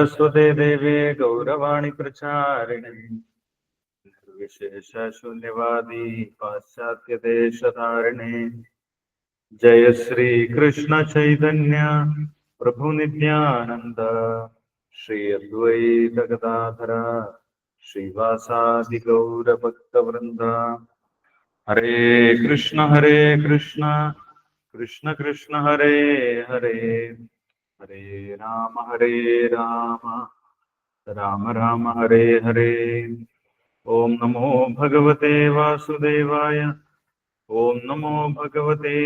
सरस्वते देवे गौरवाणी प्रचारिणे निर्विशेष शून्यवादी पाश्चात्य देशधारिणे जय श्री कृष्ण चैतन्य प्रभु नित्यानंद श्री अद्वैत गदाधर श्रीवासादि गौर भक्त वृंद हरे कृष्ण कृष्ण कृष्ण हरे हरे हरे राम राम राम हरे हरे। ओम नमो भगवते वासुदेवाय। ओम नमो भगवते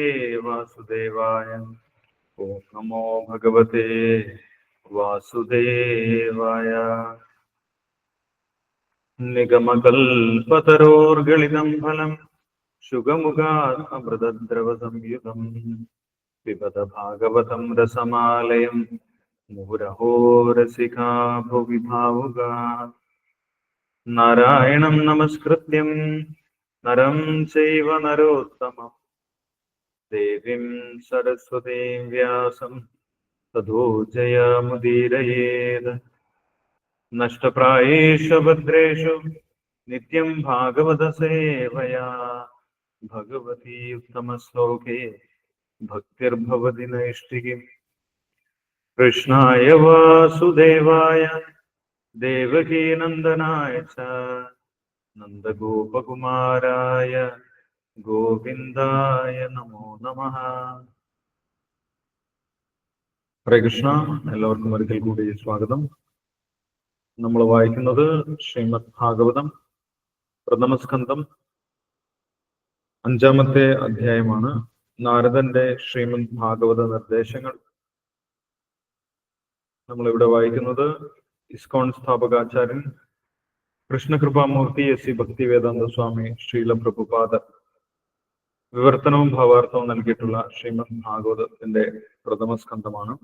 वासुदेवाय। ओम नमो भगवते वासुदेवाय। निगमकल्पतरोर्गलितं फलं शुगमुगात् अमृतद्रव संयुतम् पिबत भागवतं रसमालयं मुहुरहो रसिका भुवि भावुका। नारायणं नमस्कृत्यं नरं चैव नरोत्तमं देवीं सरस्वतीं व्यासं ततो जयमुदीरयेत्। नष्टप्रायेषु भद्रेषु नित्यं भागवत सेवया भगवती उत्तमश्लोके भक्तिर्भवति नैष्ठिकीम्। कृष्णाय वासुदेवाय देवकी नंदनाय च नंदगोपकुमाराय गोविंदाय नमो नमः। ഹരേ കൃഷ്ണ. എല്ലാവർക്കും ഒരിക്കൽ കൂടി സ്വാഗതം. നമ്മൾ വായിക്കുന്നത് ശ്രീമദ് ഭാഗവതം പ്രഥമസ്കന്ധം 5-ാമത്തെ അധ്യായമാണ്. നാരദന്റെ ശ്രീമദ് ഭാഗവത നിർദ്ദേശങ്ങൾ. നമ്മളിവിടെ വായിക്കുന്നത് ഇസ്കോൺ സ്ഥാപകാചാര്യൻ കൃഷ്ണകൃപാമൂർത്തി എസ് സി ഭക്തിവേദാന്ത സ്വാമി ശ്രീല പ്രഭുപാദ വിവർത്തനവും ഭാവാർത്ഥവും നൽകിയിട്ടുള്ള ശ്രീമദ് ഭാഗവതത്തിന്റെ പ്രഥമസ്കന്ധമാണ്.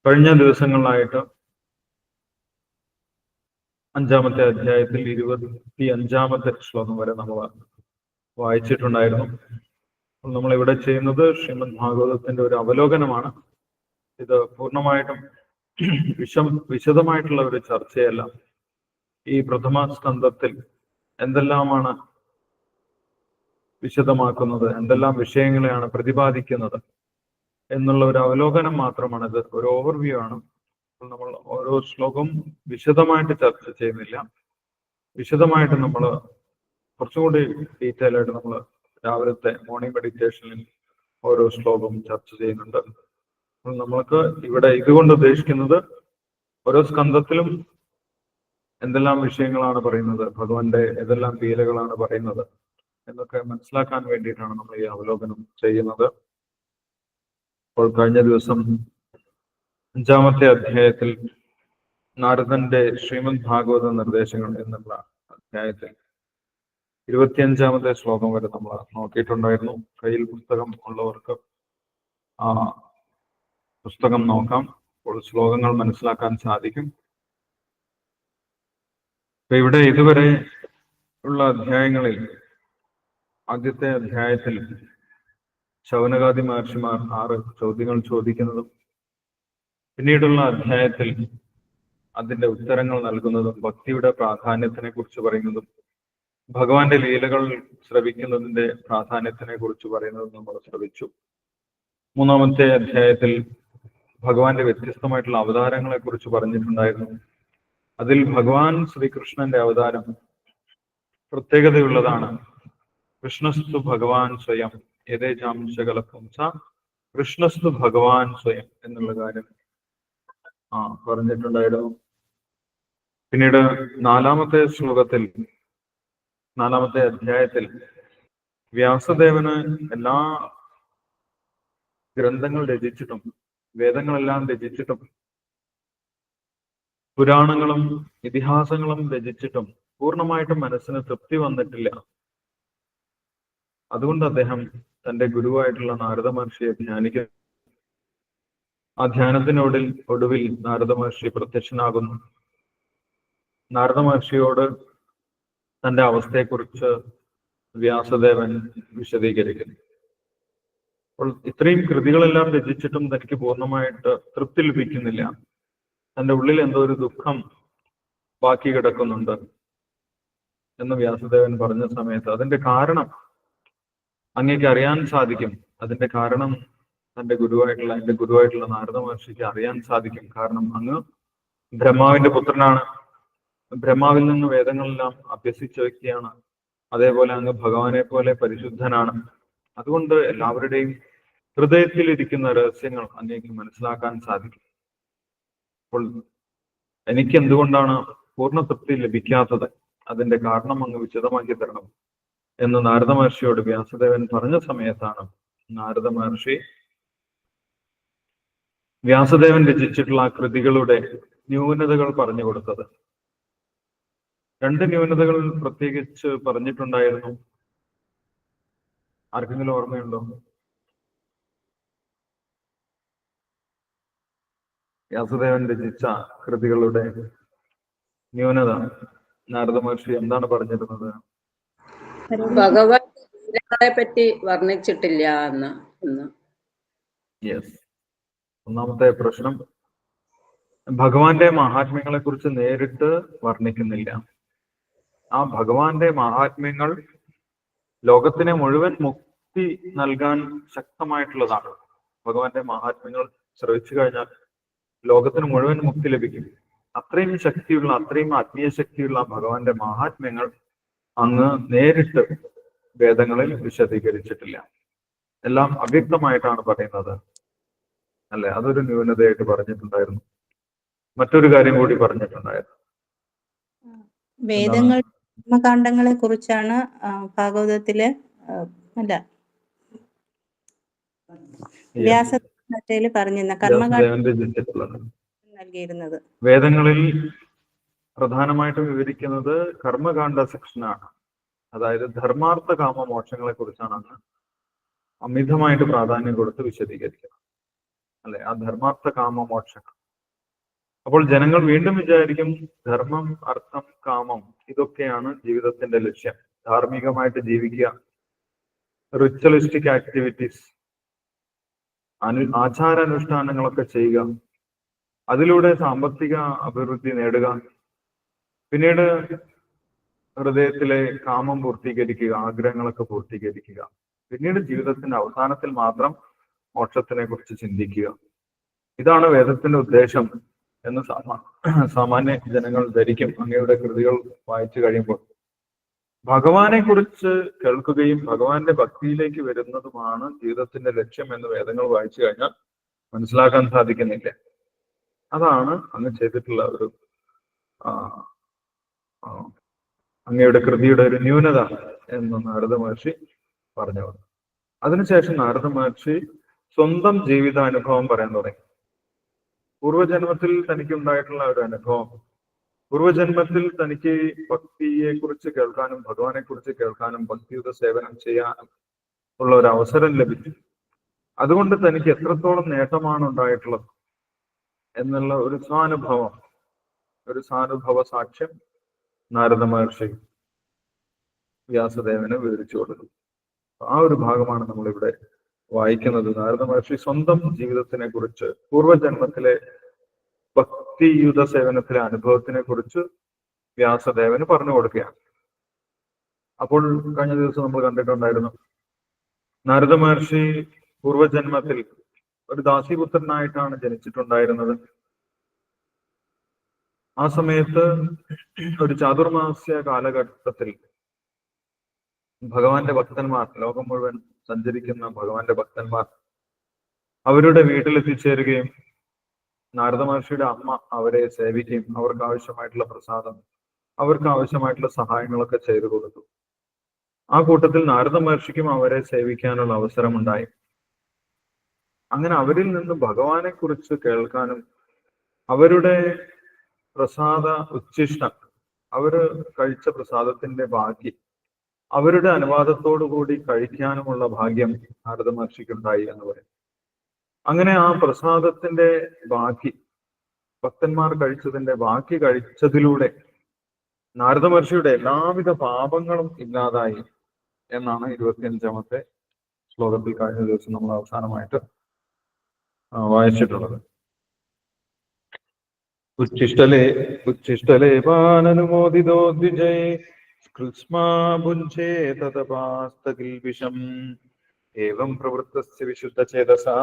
കഴിഞ്ഞ ദിവസങ്ങളിലായിട്ട് 5-ാമത്തെ അധ്യായത്തിൽ 25-ാമത്തെ ശ്ലോകം വരെ നമ്മൾ വായിച്ചിട്ടുണ്ടായിരുന്നു. നമ്മളിവിടെ ചെയ്യുന്നത് ശ്രീമദ് ഭാഗവതത്തിന്റെ ഒരു അവലോകനമാണ്. ഇത് പൂർണ്ണമായിട്ടും വിശദമായിട്ടുള്ള ഒരു ചർച്ചയല്ല. ഈ പ്രഥമ സ്കന്ധത്തിൽ എന്തെല്ലാമാണ് വിശദമാക്കുന്നത്, എന്തെല്ലാം വിഷയങ്ങളെയാണ് പ്രതിപാദിക്കുന്നത് എന്നുള്ള ഒരു അവലോകനം മാത്രമാണ്. ഇത് ഒരു ഓവർവ്യൂ ആണ്. നമ്മൾ ഓരോ ശ്ലോകവും വിശദമായിട്ട് ചർച്ച ചെയ്യുന്നില്ല. വിശദമായിട്ട് നമ്മൾ കുറച്ചുകൂടി ഡീറ്റെയിൽ ആയിട്ട് നമ്മൾ രാവിലത്തെ മോർണിംഗ് മെഡിറ്റേഷനിൽ ഓരോ ശ്ലോകവും ചർച്ച ചെയ്യുന്നുണ്ട്. നമ്മൾക്ക് ഇവിടെ ഇതുകൊണ്ട് ഉദ്ദേശിക്കുന്നത് ഓരോ സ്കന്ധത്തിലും എന്തെല്ലാം വിഷയങ്ങളാണ് പറയുന്നത്, ഭഗവാന്റെ ഏതെല്ലാം ലീലകളാണ് പറയുന്നത് എന്നൊക്കെ മനസ്സിലാക്കാൻ വേണ്ടിയിട്ടാണ് നമ്മൾ ഈ അവലോകനം ചെയ്യുന്നത്. അപ്പോൾ കഴിഞ്ഞ ദിവസം 5-ാമത്തെ അധ്യായത്തിൽ നാരദന്റെ ശ്രീമദ് ഭാഗവത നിർദ്ദേശങ്ങൾ എന്നുള്ള അധ്യായത്തിൽ 25-ാമത്തെ ശ്ലോകം വരെ നമ്മൾ നോക്കിയിട്ടുണ്ടായിരുന്നു. കയ്യിൽ പുസ്തകം ഉള്ളവർക്ക് ആ പുസ്തകം നോക്കാം. അപ്പോൾ ശ്ലോകങ്ങൾ മനസ്സിലാക്കാൻ സാധിക്കും. ഇവിടെ ഇതുവരെ ഉള്ള അധ്യായങ്ങളിൽ ആദ്യത്തെ അധ്യായത്തിൽ ശൗനകാദി മഹർഷിമാർ 6 ചോദ്യങ്ങൾ ചോദിക്കുന്നതും പിന്നീടുള്ള അധ്യായത്തിൽ അതിന്റെ ഉത്തരങ്ങൾ നൽകുന്നതും ഭക്തിയുടെ പ്രാധാന്യത്തിനെ കുറിച്ച് പറയുന്നതും ഭഗവാന്റെ ലീലകൾ ശ്രവിക്കുന്നതിന്റെ പ്രാധാന്യത്തിനെ കുറിച്ച് പറയുന്നതും നമ്മൾ ശ്രവിച്ചു. 3-ാമത്തെ അധ്യായത്തിൽ ഭഗവാന്റെ വ്യത്യസ്തമായിട്ടുള്ള അവതാരങ്ങളെ കുറിച്ച് പറഞ്ഞിട്ടുണ്ടായിരുന്നു. അതിൽ ഭഗവാൻ ശ്രീകൃഷ്ണന്റെ അവതാരം പ്രത്യേകതയുള്ളതാണ്. കൃഷ്ണസ്തു ഭഗവാൻ സ്വയം യഥേജാംശകലപുംസ കൃഷ്ണസ്തു ഭഗവാൻ സ്വയം എന്നുള്ള കാര്യം പറഞ്ഞിട്ടുണ്ടായിരുന്നു. പിന്നീട് 4-ാമത്തെ ശ്ലോകത്തിൽ 4-ാമത്തെ അധ്യായത്തിൽ വ്യാസദേവന് എല്ലാ ഗ്രന്ഥങ്ങൾ രചിച്ചിട്ടും വേദങ്ങളെല്ലാം രചിച്ചിട്ടും പുരാണങ്ങളും ഇതിഹാസങ്ങളും രചിച്ചിട്ടും പൂർണ്ണമായിട്ടും മനസ്സിന് തൃപ്തി വന്നിട്ടില്ല. അതുകൊണ്ട് അദ്ദേഹം തന്റെ ഗുരുവായിട്ടുള്ള നാരദ മഹർഷിയെ ധ്യാനിക്കുന്നു. ആ ധ്യാനത്തിനൊടുവിൽ നാരദ മഹർഷി പ്രത്യക്ഷനാകുന്നു. നാരദ മഹർഷിയോട് തന്റെ അവസ്ഥയെക്കുറിച്ച് വ്യാസദേവൻ വിശദീകരിക്കുന്നു. അപ്പോൾ ഇത്രയും കൃതികളെല്ലാം രചിച്ചിട്ടും തനിക്ക് പൂർണ്ണമായിട്ട് തൃപ്തി ലഭിക്കുന്നില്ല. തൻ്റെ ഉള്ളിൽ എന്തോ ഒരു ദുഃഖം ബാക്കി കിടക്കുന്നുണ്ട് എന്ന് വ്യാസദേവൻ പറഞ്ഞ സമയത്ത് അതിന്റെ കാരണം അങ്ങേക്ക് അറിയാൻ സാധിക്കും. അതിന്റെ കാരണം എൻ്റെ ഗുരുവായിട്ടുള്ള നാരദ മഹർഷിക്ക് അറിയാൻ സാധിക്കും. കാരണം അങ്ങ് ബ്രഹ്മാവിന്റെ പുത്രനാണ്, ബ്രഹ്മാവിൽ നിന്ന് വേദങ്ങളെല്ലാം അഭ്യസിച്ച വ്യക്തിയാണ്. അതേപോലെ അങ്ങ് ഭഗവാനെ പോലെ പരിശുദ്ധനാണ്. അതുകൊണ്ട് എല്ലാവരുടെയും ഹൃദയത്തിലിരിക്കുന്ന രഹസ്യങ്ങൾ അങ്ങേക്ക് മനസ്സിലാക്കാൻ സാധിക്കും. അപ്പോൾ എനിക്ക് എന്തുകൊണ്ടാണ് പൂർണ്ണ തൃപ്തി ലഭിക്കാത്തത്, അതിന്റെ കാരണം അങ്ങ് വിശദമാക്കി തരണം എന്ന് നാരദ മഹർഷിയോട് വ്യാസദേവൻ പറഞ്ഞ സമയത്താണ് നാരദ മഹർഷി വ്യാസദേവൻ രചിച്ചിട്ടുള്ള ആ കൃതികളുടെ ന്യൂനതകൾ പറഞ്ഞു കൊടുത്തത്. 2 ന്യൂനതകൾ പ്രത്യേകിച്ച് പറഞ്ഞിട്ടുണ്ടായിരുന്നു. ആർക്കെങ്കിലും ഓർമ്മയുണ്ടോ? വ്യാസദേവൻ രചിച്ച കൃതികളുടെ ന്യൂനത നാരദ മഹർഷി എന്താണ് പറഞ്ഞിരുന്നത്? ഭഗവാനെ പറ്റി വർണ്ണിച്ചിട്ടില്ല എന്ന്. യെസ്, ഒന്നാമത്തെ പ്രശ്നം ഭഗവാന്റെ മഹാത്മ്യങ്ങളെ കുറിച്ച് നേരിട്ട് വർണ്ണിക്കുന്നില്ല. ആ ഭഗവാന്റെ മഹാത്മ്യങ്ങൾ ലോകത്തിന് മുഴുവൻ മുക്തി നൽകാൻ ശക്തമായിട്ടുള്ളതാണ്. ഭഗവാന്റെ മഹാത്മ്യങ്ങൾ ശ്രവിച്ചു കഴിഞ്ഞാൽ ലോകത്തിന് മുഴുവൻ മുക്തി ലഭിക്കും. അത്രയും ശക്തിയുള്ള, അത്രയും ആത്മീയ ശക്തിയുള്ള ഭഗവാന്റെ മഹാത്മ്യങ്ങൾ അങ്ങ് നേരിട്ട് വേദങ്ങളിൽ വിശദീകരിച്ചിട്ടില്ല. എല്ലാം അവ്യക്തമായിട്ടാണ് പറയുന്നത് അല്ലെ? അതൊരു ന്യൂനതയായിട്ട് പറഞ്ഞിട്ടുണ്ടായിരുന്നു. മറ്റൊരു കാര്യം കൂടി പറഞ്ഞിട്ടുണ്ടായിരുന്നു. വേദങ്ങൾ കർമ്മകാണ്ഡങ്ങളെ കുറിച്ചാണ് ഭാഗവതത്തില് അല്ല വ്യാസത്തിൽ പറഞ്ഞിരുന്ന കർമ്മകാണ്ഡം നൽകിയിരുന്നത്. വേദങ്ങളിൽ പ്രധാനമായിട്ടും വിവരിക്കുന്നത് കർമ്മകാണ്ഡ സെക്ഷനാണ്. അതായത് ധർമാർത്ഥ കാമ മോക്ഷങ്ങളെ കുറിച്ചാണ് അന്ന് അമിതമായിട്ട് പ്രാധാന്യം കൊടുത്ത് വിശദീകരിക്കുന്നത് അല്ലെ? ആ ധർമാർത്ഥ കാമ മോക്ഷങ്ങൾ. അപ്പോൾ ജനങ്ങൾ വീണ്ടും വിചാരിക്കും ധർമ്മം, അർത്ഥം, കാമം ഇതൊക്കെയാണ് ജീവിതത്തിന്റെ ലക്ഷ്യം. ധാർമ്മികമായിട്ട് ജീവിക്കുക, റിച്വലിസ്റ്റിക് ആക്ടിവിറ്റീസ്, ആചാരാനുഷ്ഠാനങ്ങളൊക്കെ ചെയ്യുക, അതിലൂടെ സാമ്പത്തിക അഭിവൃദ്ധി നേടുക, പിന്നീട് ഹൃദയത്തിലെ കാമം പൂർത്തീകരിക്കുക, ആഗ്രഹങ്ങളൊക്കെ പൂർത്തീകരിക്കുക, പിന്നീട് ജീവിതത്തിന്റെ അവസാനത്തിൽ മാത്രം മോക്ഷത്തിനെ കുറിച്ച് ചിന്തിക്കുക. ഇതാണ് വേദത്തിന്റെ ഉദ്ദേശം എന്ന് സാമാന്യ ജനങ്ങൾ ധരിക്കും. അങ്ങയുടെ കൃതികൾ വായിച്ചു കഴിയുമ്പോൾ ഭഗവാനെ കുറിച്ച് കേൾക്കുകയും ഭഗവാന്റെ ഭക്തിയിലേക്ക് വരുന്നതുമാണ് ജീവിതത്തിന്റെ ലക്ഷ്യം എന്ന് വേദങ്ങൾ വായിച്ചു കഴിഞ്ഞാൽ മനസ്സിലാക്കാൻ സാധിക്കുന്നില്ല. അതാണ് അങ്ങ് ചെയ്തിട്ടുള്ള ഒരു അങ്ങയുടെ കൃതിയുടെ ഒരു ന്യൂനത എന്ന് നാരദ മഹർഷി പറഞ്ഞു. അതിനുശേഷം നാരദ മഹർഷി സ്വന്തം ജീവിതാനുഭവം പറയാൻ തുടങ്ങി. പൂർവജന്മത്തിൽ തനിക്കുണ്ടായിട്ടുള്ള ഒരു അനുഭവം, പൂർവജന്മത്തിൽ തനിക്ക് ഭക്തിയെ കുറിച്ച് കേൾക്കാനും ഭഗവാനെ കുറിച്ച് കേൾക്കാനും ഭക്തിയുത സേവനം ചെയ്യാനും ഉള്ള ഒരു അവസരം ലഭിച്ചു. അതുകൊണ്ട് തനിക്ക് എത്രത്തോളം നേട്ടമാണ് ഉണ്ടായിട്ടുള്ളത് എന്നുള്ള ഒരു സ്വാനുഭവം, ഒരു സാനുഭവ സാക്ഷ്യം നാരദ മഹർഷി വ്യാസദേവന് വിവരിച്ചു കൊടുക്കും. ആ ഒരു ഭാഗമാണ് നമ്മളിവിടെ വായിക്കുന്നത്. നാരദ മഹർഷി സ്വന്തം ജീവിതത്തിനെ കുറിച്ച്, പൂർവജന്മത്തിലെ ഭക്തിയുത സേവനത്തിലെ അനുഭവത്തിനെ കുറിച്ച് വ്യാസദേവന് പറഞ്ഞു കൊടുക്കുകയാണ്. അപ്പോൾ കഴിഞ്ഞ ദിവസം നമ്മൾ കണ്ടിട്ടുണ്ടായിരുന്നു, നാരദ മഹർഷി പൂർവജന്മത്തിൽ ഒരു ദാസീപുത്രനായിട്ടാണ് ജനിച്ചിട്ടുണ്ടായിരുന്നത്. ആ സമയത്ത് ഒരു ചാതുർമാസ്യ കാലഘട്ടത്തിൽ ഭഗവാന്റെ ഭക്തന്മാർ, ലോകം മുഴുവൻ സഞ്ചരിക്കുന്ന ഭഗവാന്റെ ഭക്തന്മാർ അവരുടെ വീട്ടിലെത്തിച്ചേരുകയും നാരദ മഹർഷിയുടെ അമ്മ അവരെ സേവിക്കുകയും അവർക്ക് ആവശ്യമായിട്ടുള്ള പ്രസാദം, അവർക്ക് ആവശ്യമായിട്ടുള്ള സഹായങ്ങളൊക്കെ ചെയ്തു കൊടുത്തു. ആ കൂട്ടത്തിൽ നാരദ മഹർഷിക്കും അവരെ സേവിക്കാനുള്ള അവസരമുണ്ടായി. അങ്ങനെ അവരിൽ നിന്ന് ഭഗവാനെ കുറിച്ച് കേൾക്കാനും അവരുടെ പ്രസാദ ഉച്ഛിഷ്ടം, അവര് കഴിച്ച പ്രസാദത്തിന്റെ ബാക്കി അവരുടെ അനുവാദത്തോടു കൂടി കഴിക്കാനുമുള്ള ഭാഗ്യം നാരദ മഹർഷിക്കുണ്ടായി എന്ന് പറയും. അങ്ങനെ ആ പ്രസാദത്തിന്റെ ബാക്കി, ഭക്തന്മാർ കഴിച്ചതിന്റെ ബാക്കി കഴിച്ചതിലൂടെ നാരദ മഹർഷിയുടെ എല്ലാവിധ പാപങ്ങളും ഇല്ലാതായി എന്നാണ് 25ാമത്തെ ശ്ലോകത്തിൽ കഴിഞ്ഞ ദിവസം നമ്മൾ അവസാനമായിട്ട് വായിച്ചിട്ടുള്ളത്. ഉച്ഛിഷ്ടലേപാനനുമോദിതോ ദ്വിജേ സ്കൃത്സ്മാ ഭുഞ്ചേ തതപാസ്തകിൽവിഷം ഏവം പ്രവൃത്തസ്യ വിശുദ്ധചേതസാ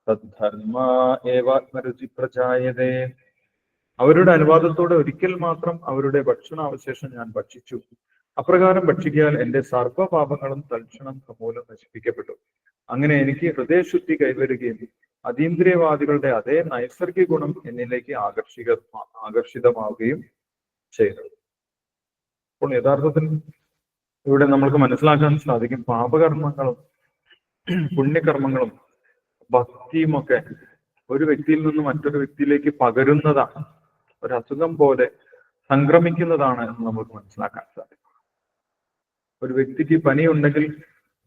തദ്ധർമ്മാ ഏവാത്മരുചി പ്രജായതേ. അവരുടെ അനുവാദത്തോടെ ഒരിക്കൽ മാത്രം അവരുടെ ഭക്ഷണാവശേഷം ഞാൻ ഭക്ഷിച്ചു. അപ്രകാരം ഭക്ഷിക്കാൻ എന്റെ സർവ്വപാപങ്ങളും തൽക്ഷണം സമൂലം നശിപ്പിക്കപ്പെട്ടു. അങ്ങനെ എനിക്ക് ഹൃദയശുദ്ധി കൈവരുകയും അതീന്ദ്രിയവാദികളുടെ അതേ നൈസർഗിക ഗുണം എന്നിലേക്ക് ആകർഷിതമാവുകയും ചെയ്തു. അപ്പോൾ യഥാർത്ഥത്തിൽ ഇവിടെ നമ്മൾക്ക് മനസ്സിലാക്കാൻ സാധിക്കും, പാപകർമ്മങ്ങളും പുണ്യകർമ്മങ്ങളും ഭക്തിയുമൊക്കെ ഒരു വ്യക്തിയിൽ നിന്ന് മറ്റൊരു വ്യക്തിയിലേക്ക് പകരുന്നതാണ്, ഒരു അസുഖം പോലെ സംക്രമിക്കുന്നതാണ് എന്ന് നമുക്ക് മനസ്സിലാക്കാൻ സാധിക്കും. ഒരു വ്യക്തിക്ക് പനിയുണ്ടെങ്കിൽ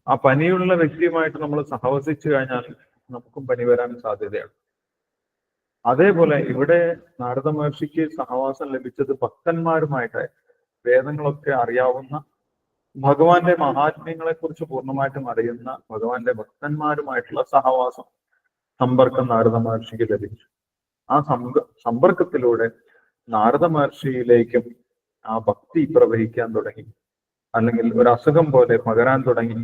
ആ പനിയുള്ള വ്യക്തിയുമായിട്ട് നമ്മൾ സഹവസിച്ചു കഴിഞ്ഞാൽ നമുക്കും പനി വരാൻ സാധ്യതയാണ്. അതേപോലെ ഇവിടെ നാരദ മഹർഷിക്ക് സഹവാസം ലഭിച്ചത് ഭക്തന്മാരുമായിട്ട് വേദങ്ങളൊക്കെ അറിയാവുന്ന, ഭഗവാന്റെ മഹാത്മ്യങ്ങളെ കുറിച്ച് പൂർണ്ണമായിട്ടും അറിയുന്ന ഭഗവാന്റെ ഭക്തന്മാരുമായിട്ടുള്ള സഹവാസം, സമ്പർക്കം നാരദ മഹർഷിക്ക് ലഭിച്ചു. ആ സമ്പർക്കത്തിലൂടെ നാരദ മഹർഷിയിലേക്കും ആ ഭക്തി പ്രവഹിക്കാൻ തുടങ്ങി, അല്ലെങ്കിൽ ഒരു അസുഖം പോലെ പകരാൻ തുടങ്ങി.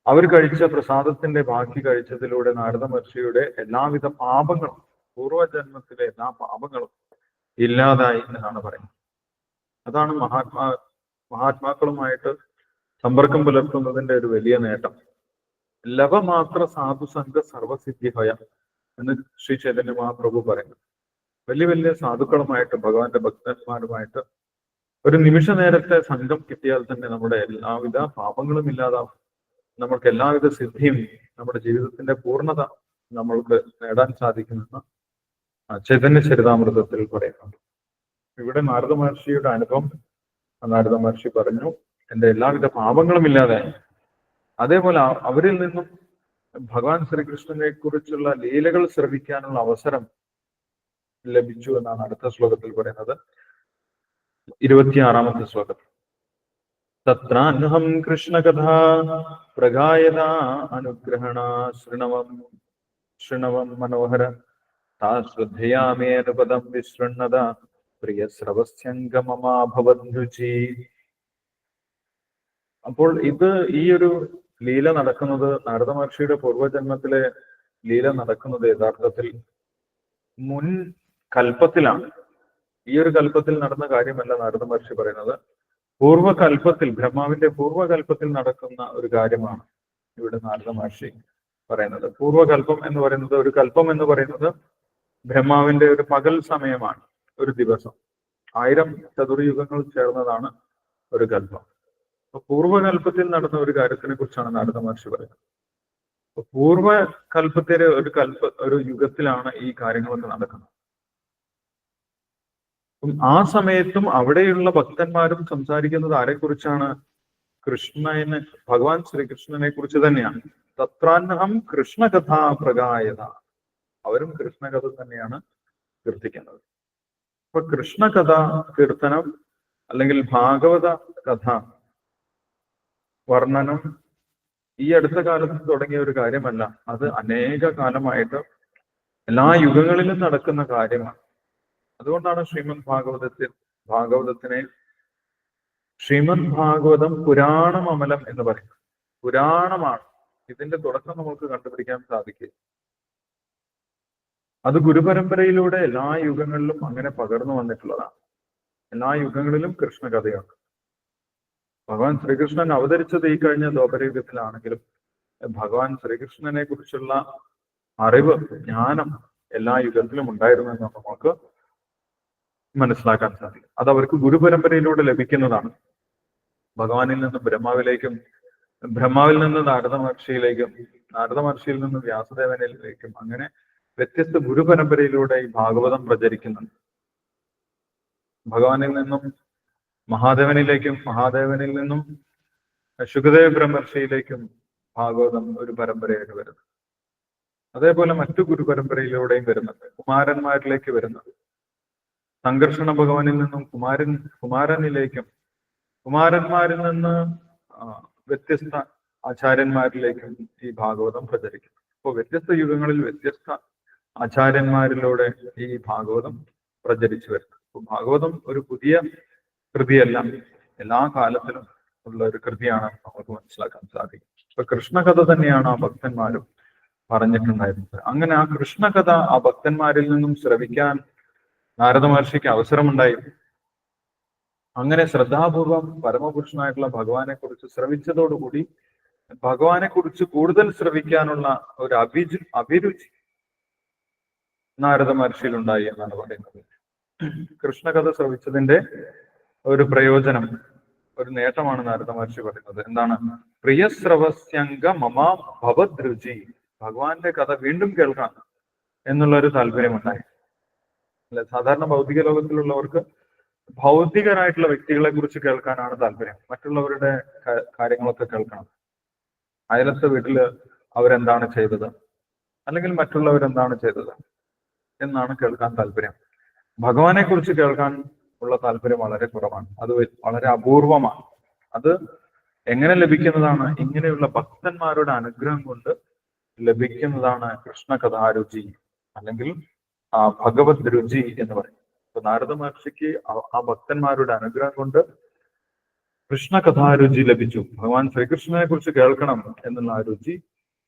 അവർ കഴിച്ച പ്രസാദത്തിന്റെ ബാക്കി കഴിച്ചതിലൂടെ നാരദ മഹർഷിയുടെ എല്ലാവിധ പാപങ്ങളും, പൂർവജന്മത്തിലെ എല്ലാ പാപങ്ങളും ഇല്ലാതായി എന്നാണ് പറയുന്നത്. അതാണ് മഹാത്മാക്കളുമായിട്ട് സമ്പർക്കം പുലർത്തുന്നതിന്റെ ഒരു വലിയ നേട്ടം. ലവമാത്ര സാധുസംഘ സർവസിദ്ധിഹയ എന്ന് ശ്രീ ചൈതന്യ മഹാപ്രഭു പറയുന്നു. വലിയ വലിയ സാധുക്കളുമായിട്ട്, ഭഗവാന്റെ ഭക്തന്മാരുമായിട്ട് ഒരു നിമിഷ നേരത്തെ സംഘം കിട്ടിയാൽ തന്നെ നമ്മുടെ എല്ലാവിധ പാപങ്ങളും ഇല്ലാതാവും, നമ്മൾക്ക് എല്ലാവിധ സിദ്ധിയും, നമ്മുടെ ജീവിതത്തിന്റെ പൂർണ്ണത നമ്മൾക്ക് നേടാൻ സാധിക്കുമെന്ന് ചൈതന്യ ചരിതാമൃതത്തിൽ പറയുന്നുണ്ട്. ഇവിടെ നാരദ മഹർഷിയുടെ അനുഭവം, നാരദ മഹർഷി പറഞ്ഞു, എന്റെ എല്ലാവിധ പാപങ്ങളും ഇല്ലാതായി. അതേപോലെ അവരിൽ നിന്നും ഭഗവാൻ ശ്രീകൃഷ്ണനെ കുറിച്ചുള്ള ലീലകൾ ശ്രവിക്കാനുള്ള അവസരം ലഭിച്ചു എന്നാണ് അടുത്ത ശ്ലോകത്തിൽ പറയുന്നത്. 26-ാമത്തെ ശ്ലോകത്തിൽ തത്രാഹം കൃഷ്ണകഥാ പ്രഗായത അനുഗ്രഹണ ശൃണവം മനോഹര താ ശ്രദ്ധയാമേ അനുപദം വിശൃണ്ണത പ്രിയ ശ്രവസ്യംഗമമാഭവദ്രുചി. അപ്പോൾ ഈ ഒരു ലീല നടക്കുന്നത്, നാരദ മഹർഷിയുടെ പൂർവ്വജന്മത്തിലെ ലീല നടക്കുന്നത് യഥാർത്ഥത്തിൽ മുൻ കൽപ്പത്തിലാണ്. ഈ ഒരു കൽപ്പത്തിൽ നടന്ന കാര്യമല്ല നാരദ മഹർഷി പറയുന്നത്. പൂർവ്വകൽപ്പത്തിൽ, ബ്രഹ്മാവിന്റെ പൂർവ്വകൽപ്പത്തിൽ നടക്കുന്ന ഒരു കാര്യമാണ് ഇവിടെ നാരദ മഹർഷി പറയുന്നത്. പൂർവ്വകൽപ്പം എന്ന് പറയുന്നത്, ഒരു കൽപ്പം എന്ന് പറയുന്നത് ബ്രഹ്മാവിന്റെ ഒരു പകൽ സമയമാണ്, ഒരു ദിവസം. 1000 ചതുർയുഗങ്ങൾ ചേർന്നതാണ് ഒരു കൽപ്പം. അപ്പൊ പൂർവ്വകൽപ്പത്തിൽ നടന്ന ഒരു കാര്യത്തിനെ കുറിച്ചാണ് നാരദ മഹർഷി പറയുന്നത്. അപ്പൊ പൂർവ്വകൽപ്പത്തിലെ ഒരു യുഗത്തിലാണ് ഈ കാര്യങ്ങളൊക്കെ നടക്കുന്നത്. ആ സമയത്തും അവിടെയുള്ള ഭക്തന്മാരും സംസാരിക്കുന്നത് ആരെക്കുറിച്ചാണ്? കൃഷ്ണനെ, ഭഗവാൻ ശ്രീകൃഷ്ണനെ കുറിച്ച് തന്നെയാണ്. തത്രാന്നഹം കൃഷ്ണകഥാ പ്രഗായത, അവരും കൃഷ്ണകഥ തന്നെയാണ് കീർത്തിക്കുന്നത്. അപ്പൊ കൃഷ്ണകഥ കീർത്തനം അല്ലെങ്കിൽ ഭാഗവത കഥ വർണ്ണനം ഈ അടുത്ത കാലത്ത് തുടങ്ങിയ ഒരു കാര്യമല്ല. അത് അനേക കാലമായിട്ട് എല്ലാ യുഗങ്ങളിലും നടക്കുന്ന കാര്യമാണ്. അതുകൊണ്ടാണ് ഭാഗവതത്തിനെ ശ്രീമദ് ഭാഗവതം പുരാണമമലം എന്ന് പറയുന്നത്. പുരാണമാണ്. ഇതിന്റെ തുടക്കം നമുക്ക് കണ്ടുപിടിക്കാൻ സാധിക്കും. അത് ഗുരുപരമ്പരയിലൂടെ എല്ലാ യുഗങ്ങളിലും അങ്ങനെ പകർന്നു വന്നിട്ടുള്ളതാണ്. എല്ലാ യുഗങ്ങളിലും കൃഷ്ണകഥയുണ്ട്. ഭഗവാൻ ശ്രീകൃഷ്ണൻ അവതരിച്ചത് ഈ കഴിഞ്ഞ ദ്വാപരയുഗത്തിലാണെങ്കിലും ഭഗവാൻ ശ്രീകൃഷ്ണനെ കുറിച്ചുള്ള അറിവ്, ജ്ഞാനം എല്ലാ യുഗത്തിലും ഉണ്ടായിരുന്നെന്ന് നമുക്ക് മനസ്സിലാക്കാൻ സാധിക്കും. അത് അവർക്ക് ഗുരുപരമ്പരയിലൂടെ ലഭിക്കുന്നതാണ്. ഭഗവാനിൽ നിന്ന് ബ്രഹ്മാവിലേക്കും, ബ്രഹ്മാവിൽ നിന്ന് നാരദ മഹർഷിയിലേക്കും, നാരദ മഹർഷിയിൽ നിന്ന് വ്യാസദേവനിലേക്കും, അങ്ങനെ വ്യത്യസ്ത ഗുരുപരമ്പരയിലൂടെ ഈ ഭാഗവതം പ്രചരിക്കുന്നുണ്ട്. ഭഗവാനിൽ നിന്നും മഹാദേവനിലേക്കും, മഹാദേവനിൽ നിന്നും ശുകദേവ ബ്രഹ്മർഷിയിലേക്കും ഭാഗവതം ഒരു പരമ്പരയായിട്ട് വരുന്നത്. അതേപോലെ മറ്റു ഗുരുപരമ്പരയിലൂടെയും വരുന്നുണ്ട്. കുമാരന്മാരിലേക്ക് വരുന്നത്, സംഘർഷണ ഭഗവാനിൽ നിന്നും കുമാരനിലേക്കും, കുമാരന്മാരിൽ നിന്ന് വ്യത്യസ്ത ആചാര്യന്മാരിലേക്കും ഈ ഭാഗവതം പ്രചരിക്കുന്നു. അപ്പോൾ വ്യത്യസ്ത യുഗങ്ങളിൽ വ്യത്യസ്ത ആചാര്യന്മാരിലൂടെ ഈ ഭാഗവതം പ്രചരിച്ചു വരുന്നത്. അപ്പൊ ഭാഗവതം ഒരു പുതിയ കൃതിയല്ല, എല്ലാ കാലത്തിലും ഉള്ള ഒരു കൃതിയാണ് നമുക്ക് മനസ്സിലാക്കാൻ സാധിക്കും. ഇപ്പൊ കൃഷ്ണകഥ തന്നെയാണ് ആ ഭക്തന്മാരും പറഞ്ഞിട്ടുണ്ടായിരുന്നത്. അങ്ങനെ ആ കൃഷ്ണകഥ ആ ഭക്തന്മാരിൽ നിന്നും ശ്രവിക്കാൻ നാരദ മഹർഷിക്ക് അവസരമുണ്ടായി. അങ്ങനെ ശ്രദ്ധാപൂർവം പരമപുരുഷനായിട്ടുള്ള ഭഗവാനെ കുറിച്ച് ശ്രവിച്ചതോടുകൂടി ഭഗവാനെ കുറിച്ച് കൂടുതൽ ശ്രവിക്കാനുള്ള ഒരു അഭിരുചി നാരദ മഹർഷിയിൽ ഉണ്ടായി എന്നാണ് പറയുന്നത്. കൃഷ്ണകഥ ശ്രവിച്ചതിന്റെ ഒരു പ്രയോജനം, ഒരു നേട്ടമാണ് നാരദ മഹർഷി പറയുന്നത്. എന്താണ്? പ്രിയശ്രവസ്യംഗ മമാ ഭവദ്രുചി, ഭഗവാന്റെ കഥ വീണ്ടും കേൾക്കാം എന്നുള്ള ഒരു താല്പര്യമുണ്ടായി. അല്ലെ, സാധാരണ ഭൗതിക ലോകത്തിലുള്ളവർക്ക് ഭൗതികരായിട്ടുള്ള വ്യക്തികളെ കുറിച്ച് കേൾക്കാനാണ് താല്പര്യം. മറ്റുള്ളവരുടെ കാര്യങ്ങളൊക്കെ കേൾക്കണം. അയലത്തെ വീട്ടില് അവരെന്താണ് ചെയ്തത്, അല്ലെങ്കിൽ മറ്റുള്ളവരെന്താണ് ചെയ്തത് എന്നാണ് കേൾക്കാൻ താല്പര്യം. ഭഗവാനെ കുറിച്ച് കേൾക്കാൻ ഉള്ള താല്പര്യം വളരെ കുറവാണ്. അത് വളരെ അപൂർവമാണ്. അത് എങ്ങനെ ലഭിക്കുന്നതാണ്? ഇങ്ങനെയുള്ള ഭക്തന്മാരുടെ അനുഗ്രഹം കൊണ്ട് ലഭിക്കുന്നതാണ് കൃഷ്ണകഥാരുചി, അല്ലെങ്കിൽ ഭഗവത് രുചി എന്ന് പറയും. അപ്പൊ നാരദ മഹർഷിക്ക് ആ ഭക്തന്മാരുടെ അനുഗ്രഹം കൊണ്ട് കൃഷ്ണകഥാരുചി ലഭിച്ചു. ഭഗവാൻ ശ്രീകൃഷ്ണനെ കുറിച്ച് കേൾക്കണം എന്നുള്ള ആ രുചി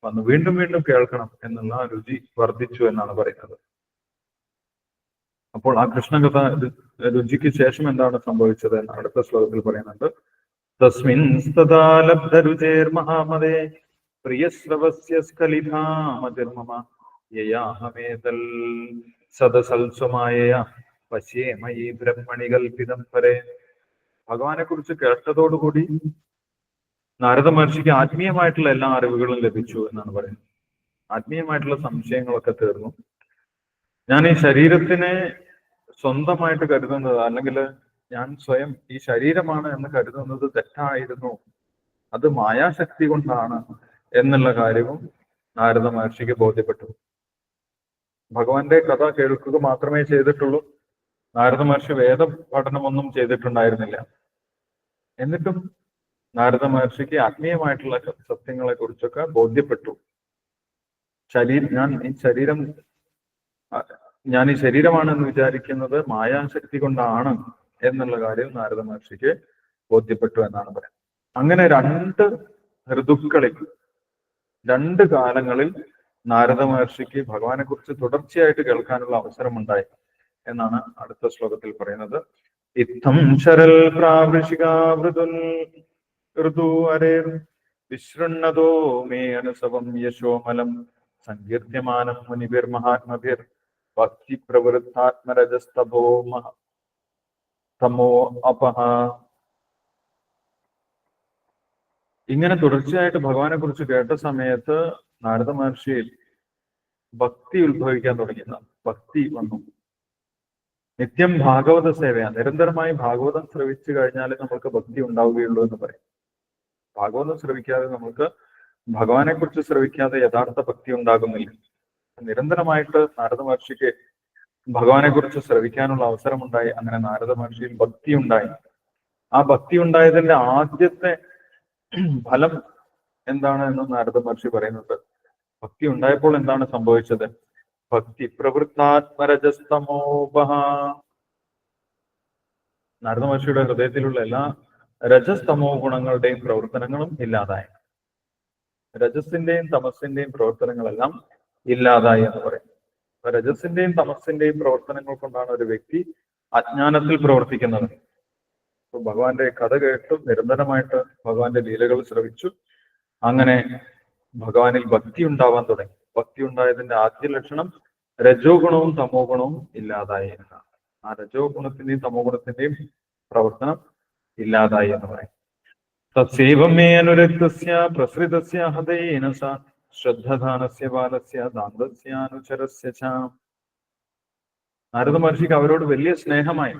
വന്നു. വീണ്ടും വീണ്ടും കേൾക്കണം എന്നുള്ള ആ രുചി വർദ്ധിച്ചു എന്നാണ് പറയുന്നത്. അപ്പോൾ ആ കൃഷ്ണകഥ രുചിക്ക് ശേഷം എന്താണ് സംഭവിച്ചത് എന്ന് അടുത്ത ശ്ലോകത്തിൽ പറയുന്നുണ്ട്. തസ്മിൻ തഥാ ലബ്ധരുചേർ മഹാമതേ പ്രിയശ്രവസ്യ സ്ഖലിതാമതിർമമ യയാഹമേതൽ സദസൽസ്വമായ പശ്യേമയി ബ്രഹ്മണി കൽപിതം പരേ. ഭഗവാനെ കുറിച്ച് കേട്ടതോടുകൂടി നാരദ മഹർഷിക്ക് ആത്മീയമായിട്ടുള്ള എല്ലാ അറിവുകളും ലഭിച്ചു എന്നാണ് പറയുന്നത്. ആത്മീയമായിട്ടുള്ള സംശയങ്ങളൊക്കെ തീർന്നു. ഞാൻ ഈ ശരീരത്തിനെ സ്വന്തമായിട്ട് കരുതുന്നത്, അല്ലെങ്കിൽ ഞാൻ സ്വയം ഈ ശരീരമാണ് എന്ന് കരുതുന്നത് തെറ്റായിരുന്നു, അത് മായാശക്തി കൊണ്ടാണ് എന്നുള്ള കാര്യവും നാരദ മഹർഷിക്ക് ബോധ്യപ്പെട്ടു. ഭഗവാന്റെ കഥ കേൾക്കുക മാത്രമേ ചെയ്തിട്ടുള്ളൂ. നാരദ മഹർഷി വേദ പഠനമൊന്നും ചെയ്തിട്ടുണ്ടായിരുന്നില്ല. എന്നിട്ടും നാരദ മഹർഷിക്ക് ആത്മീയമായിട്ടുള്ള സത്യങ്ങളെ കുറിച്ചൊക്കെ ബോധ്യപ്പെട്ടു. ഞാൻ ഈ ശരീരമാണെന്ന് വിചാരിക്കുന്നത് മായാശക്തി കൊണ്ടാണ് എന്നുള്ള കാര്യം നാരദ മഹർഷിക്ക് ബോധ്യപ്പെട്ടു എന്നാണ് പറയുന്നത്. അങ്ങനെ രണ്ട് കാലങ്ങളിൽ നാരദ മഹർഷിക്ക് ഭഗവാനെ കുറിച്ച് തുടർച്ചയായിട്ട് കേൾക്കാനുള്ള അവസരമുണ്ടായി എന്നാണ് അടുത്ത ശ്ലോകത്തിൽ പറയുന്നത്. ഇത്തം ശരൽ പ്രാവൃഷികാവൃതുൽ ഋതു അരേർ വിശൃണ്ണതോ മേ അനുസവം യശോമലം സങ്കീർത്യമാനം മുനിഭിർ മഹാത്മഭിർ ഭക്തി പ്രവൃത്താത്മരജസ്തഭോ തമോ അപഹ. ഇങ്ങനെ തുടർച്ചയായിട്ട് ഭഗവാനെ കുറിച്ച് കേട്ട സമയത്ത് നാരദ മഹർഷിയിൽ ഭക്തി ഉത്ഭവിക്കാൻ തുടങ്ങി. ഭക്തി വന്നു. നിത്യം ഭാഗവത സേവയാണ്. നിരന്തരമായി ഭാഗവതം ശ്രവിച്ചു കഴിഞ്ഞാൽ നമുക്ക് ഭക്തി ഉണ്ടാവുകയുള്ളൂ എന്ന് പറയും. ഭാഗവതം ശ്രവിക്കാതെ നമുക്ക് ഭഗവാനെ കുറിച്ച് ശ്രവിക്കാതെ യഥാർത്ഥ ഭക്തി ഉണ്ടാകുന്നില്ല. നിരന്തരമായിട്ട് നാരദ മഹർഷിക്ക് ഭഗവാനെ കുറിച്ച് ശ്രവിക്കാനുള്ള അവസരമുണ്ടായി. അങ്ങനെ നാരദ മഹർഷിയിൽ ഭക്തി ഉണ്ടായി. ആ ഭക്തി ഉണ്ടായതിന്റെ ആദ്യത്തെ ഫലം എന്താണ് എന്ന് നാരദ മഹർഷി പറയുന്നുണ്ട്. ഭക്തി ഉണ്ടായപ്പോൾ എന്താണ് സംഭവിച്ചത്? ഭക്തി പ്രവൃത്താത്മരജസ്തമോപഹ. നാരദ മഹർഷിയുടെ ഹൃദയത്തിലുള്ള എല്ലാ രജസ്തമോ ഗുണങ്ങളുടെയും പ്രവർത്തനങ്ങളും ഇല്ലാതായി. രജസിന്റെയും തമസിന്റെയും പ്രവർത്തനങ്ങളെല്ലാം ഇല്ലാതായി എന്ന് പറയും. രജസിന്റെയും തമസിന്റെയും പ്രവർത്തനങ്ങൾ കൊണ്ടാണ് ഒരു വ്യക്തി അജ്ഞാനത്തിൽ പ്രവർത്തിക്കുന്നത്. അപ്പൊ ഭഗവാന്റെ കഥ കേട്ടു, നിരന്തരമായിട്ട് ഭഗവാന്റെ ലീലകൾ ശ്രവിച്ചു. അങ്ങനെ ഭഗവാനിൽ ഭക്തി ഉണ്ടാവാൻ തുടങ്ങി. ഭക്തി ഉണ്ടായതിന്റെ ആദ്യ ലക്ഷണം രജോ ഗുണവും തമോ ഗുണവും ഇല്ലാതായി എന്നാണ്. ആ രജോ ഗുണത്തിന്റെയും തമോ ഗുണത്തിന്റെയും പ്രവർത്തനം ഇല്ലാതായി എന്ന് പറയും. തത്സൈവമേ അനുരക്തസ്യ പ്രസൃതസ്യ ഹൃദയേന സ ശ്രദ്ധധാനസ്യ ബാലസ്യ ദാന്തസ്യാനുചരസ്യ ച. നാരദ മഹർഷിക്ക് അവരോട് വലിയ സ്നേഹമായി.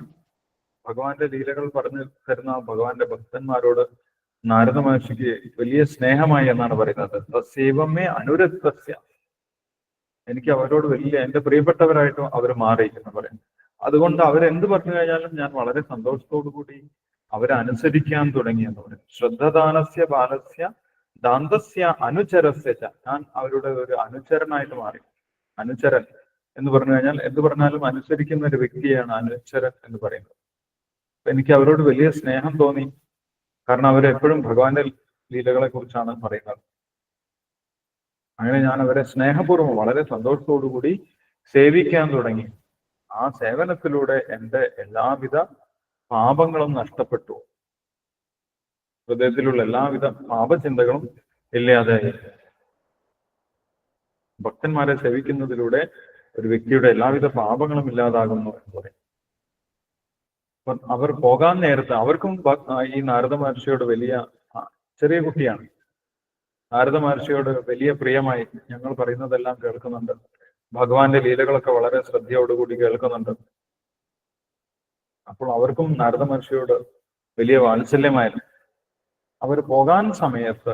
ഭഗവാന്റെ ലീലകൾ പറഞ്ഞു തരുന്ന ഭഗവാന്റെ ഭക്തന്മാരോട് നാരദ മഹർഷിക്ക് വലിയ സ്നേഹമായി എന്നാണ് പറയുന്നത്. തത്സൈവമേ അനുരക്തസ്യ. എനിക്ക് അവരോട് എന്റെ പ്രിയപ്പെട്ടവരായിട്ടും അവർ മാറി എന്ന് പറയും. അതുകൊണ്ട് അവരെന്ത് പറഞ്ഞു കഴിഞ്ഞാലും ഞാൻ വളരെ സന്തോഷത്തോടു കൂടി അവരെ അനുസരിക്കാൻ തുടങ്ങി എന്ന് പറയും. ശ്രദ്ധദാനസ്യ ബാലസ്യ ദാന്തസ്യ അനുചരസ്യ. ഞാൻ അവരുടെ ഒരു അനുചരനായിട്ട് മാറി. അനുചരൻ എന്ന് പറഞ്ഞു കഴിഞ്ഞാൽ എന്ത് പറഞ്ഞാലും അനുസരിക്കുന്ന ഒരു വ്യക്തിയാണ് അനുചരൻ എന്ന് പറയുന്നത്. എനിക്ക് അവരോട് വലിയ സ്നേഹം തോന്നി. കാരണം അവരെപ്പോഴും ഭഗവാന്റെ ലീലകളെ കുറിച്ചാണ് പറയുന്നത്. അങ്ങനെ ഞാൻ അവരെ സ്നേഹപൂർവ്വം വളരെ സന്തോഷത്തോടു കൂടി സേവിക്കാൻ തുടങ്ങി. ആ സേവനത്തിലൂടെ എൻ്റെ എല്ലാവിധ പാപങ്ങളും നഷ്ടപ്പെട്ടു. ഹൃദയത്തിലുള്ള എല്ലാവിധ പാപചിന്തകളും ഇല്ലാതെയായി. ഭക്തന്മാരെ സേവിക്കുന്നതിലൂടെ ഒരു വ്യക്തിയുടെ എല്ലാവിധ പാപങ്ങളും ഇല്ലാതാകുന്നു എന്ന് പറയും. അപ്പം അവർ പോകാൻ നേരത്ത് അവർക്കും ഈ നാരദ മഹർഷിയോട് വലിയ, ചെറിയ കുട്ടിയാണ്, നാരദ മഹർഷിയോട് വലിയ പ്രിയമായി ഞങ്ങൾ പറയുന്നതെല്ലാം കേൾക്കുന്നുണ്ട്. ഭഗവാന്റെ ലീലകളൊക്കെ വളരെ ശ്രദ്ധയോടുകൂടി കേൾക്കുന്നുണ്ട്. അപ്പോൾ അവർക്കും നാരദ മഹർഷിയോട് വലിയ വാത്സല്യമായിരുന്നു. അവർ പോകാൻ സമയത്ത്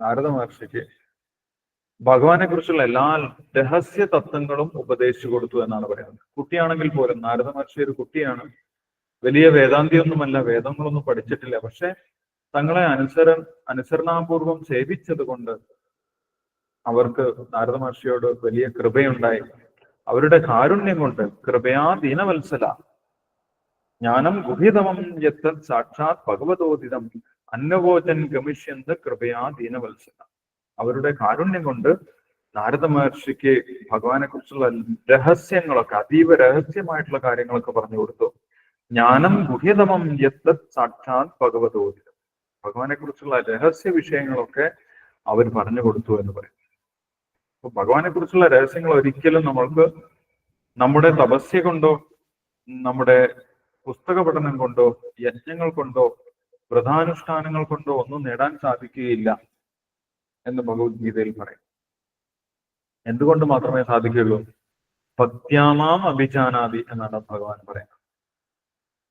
നാരദ മഹർഷിക്ക് ഭഗവാനെ കുറിച്ചുള്ള എല്ലാ രഹസ്യ തത്വങ്ങളും ഉപദേശിച്ചു കൊടുത്തു എന്നാണ് പറയുന്നത്. കുട്ടിയാണെങ്കിൽ പോലും നാരദ മഹർഷി ഒരു കുട്ടിയാണ്, വലിയ വേദാന്തിയൊന്നുമല്ല, വേദങ്ങളൊന്നും പഠിച്ചിട്ടില്ല. പക്ഷെ തങ്ങളെ അനുസരണാപൂർവം സേവിച്ചത് കൊണ്ട് അവർക്ക് നാരദ മഹർഷിയോട് വലിയ കൃപയുണ്ടായി. അവരുടെ കാരുണ്യം കൊണ്ട് കൃപയാ ദീനവത്സല ജ്ഞാനം ഗുഹ്യതമം യത്ത് സാക്ഷാത് ഭഗവതോദിതം അന്നവോചൻ ഗമിഷ്യന്ത കൃപയാ ദീനവത്സല. അവരുടെ കാരുണ്യം കൊണ്ട് നാരദ മഹർഷിക്ക് ഭഗവാനെ കുറിച്ചുള്ള രഹസ്യങ്ങളൊക്കെ, അതീവ രഹസ്യമായിട്ടുള്ള കാര്യങ്ങളൊക്കെ പറഞ്ഞു കൊടുത്തു. ജ്ഞാനം ഗുഹ്യതമം യത്ത് സാക്ഷാത് ഭഗവതോദിതം. ഭഗവാനെ കുറിച്ചുള്ള രഹസ്യ വിഷയങ്ങളൊക്കെ അവർ പറഞ്ഞു കൊടുത്തു എന്ന് പറയും. അപ്പൊ ഭഗവാനെ കുറിച്ചുള്ള രഹസ്യങ്ങൾ ഒരിക്കലും നമ്മൾക്ക് നമ്മുടെ തപസ്യ കൊണ്ടോ നമ്മുടെ പുസ്തക പഠനം കൊണ്ടോ യജ്ഞങ്ങൾ കൊണ്ടോ വ്രതാനുഷ്ഠാനങ്ങൾ കൊണ്ടോ ഒന്നും നേടാൻ സാധിക്കുകയില്ല എന്ന് ഭഗവത്ഗീതയിൽ പറയും. എന്തുകൊണ്ട് മാത്രമേ സാധിക്കുകയുള്ളൂ? ഭക്ത്യാമാം അഭിജാനാദി എന്നാണ് ഭഗവാൻ പറയുന്നത്.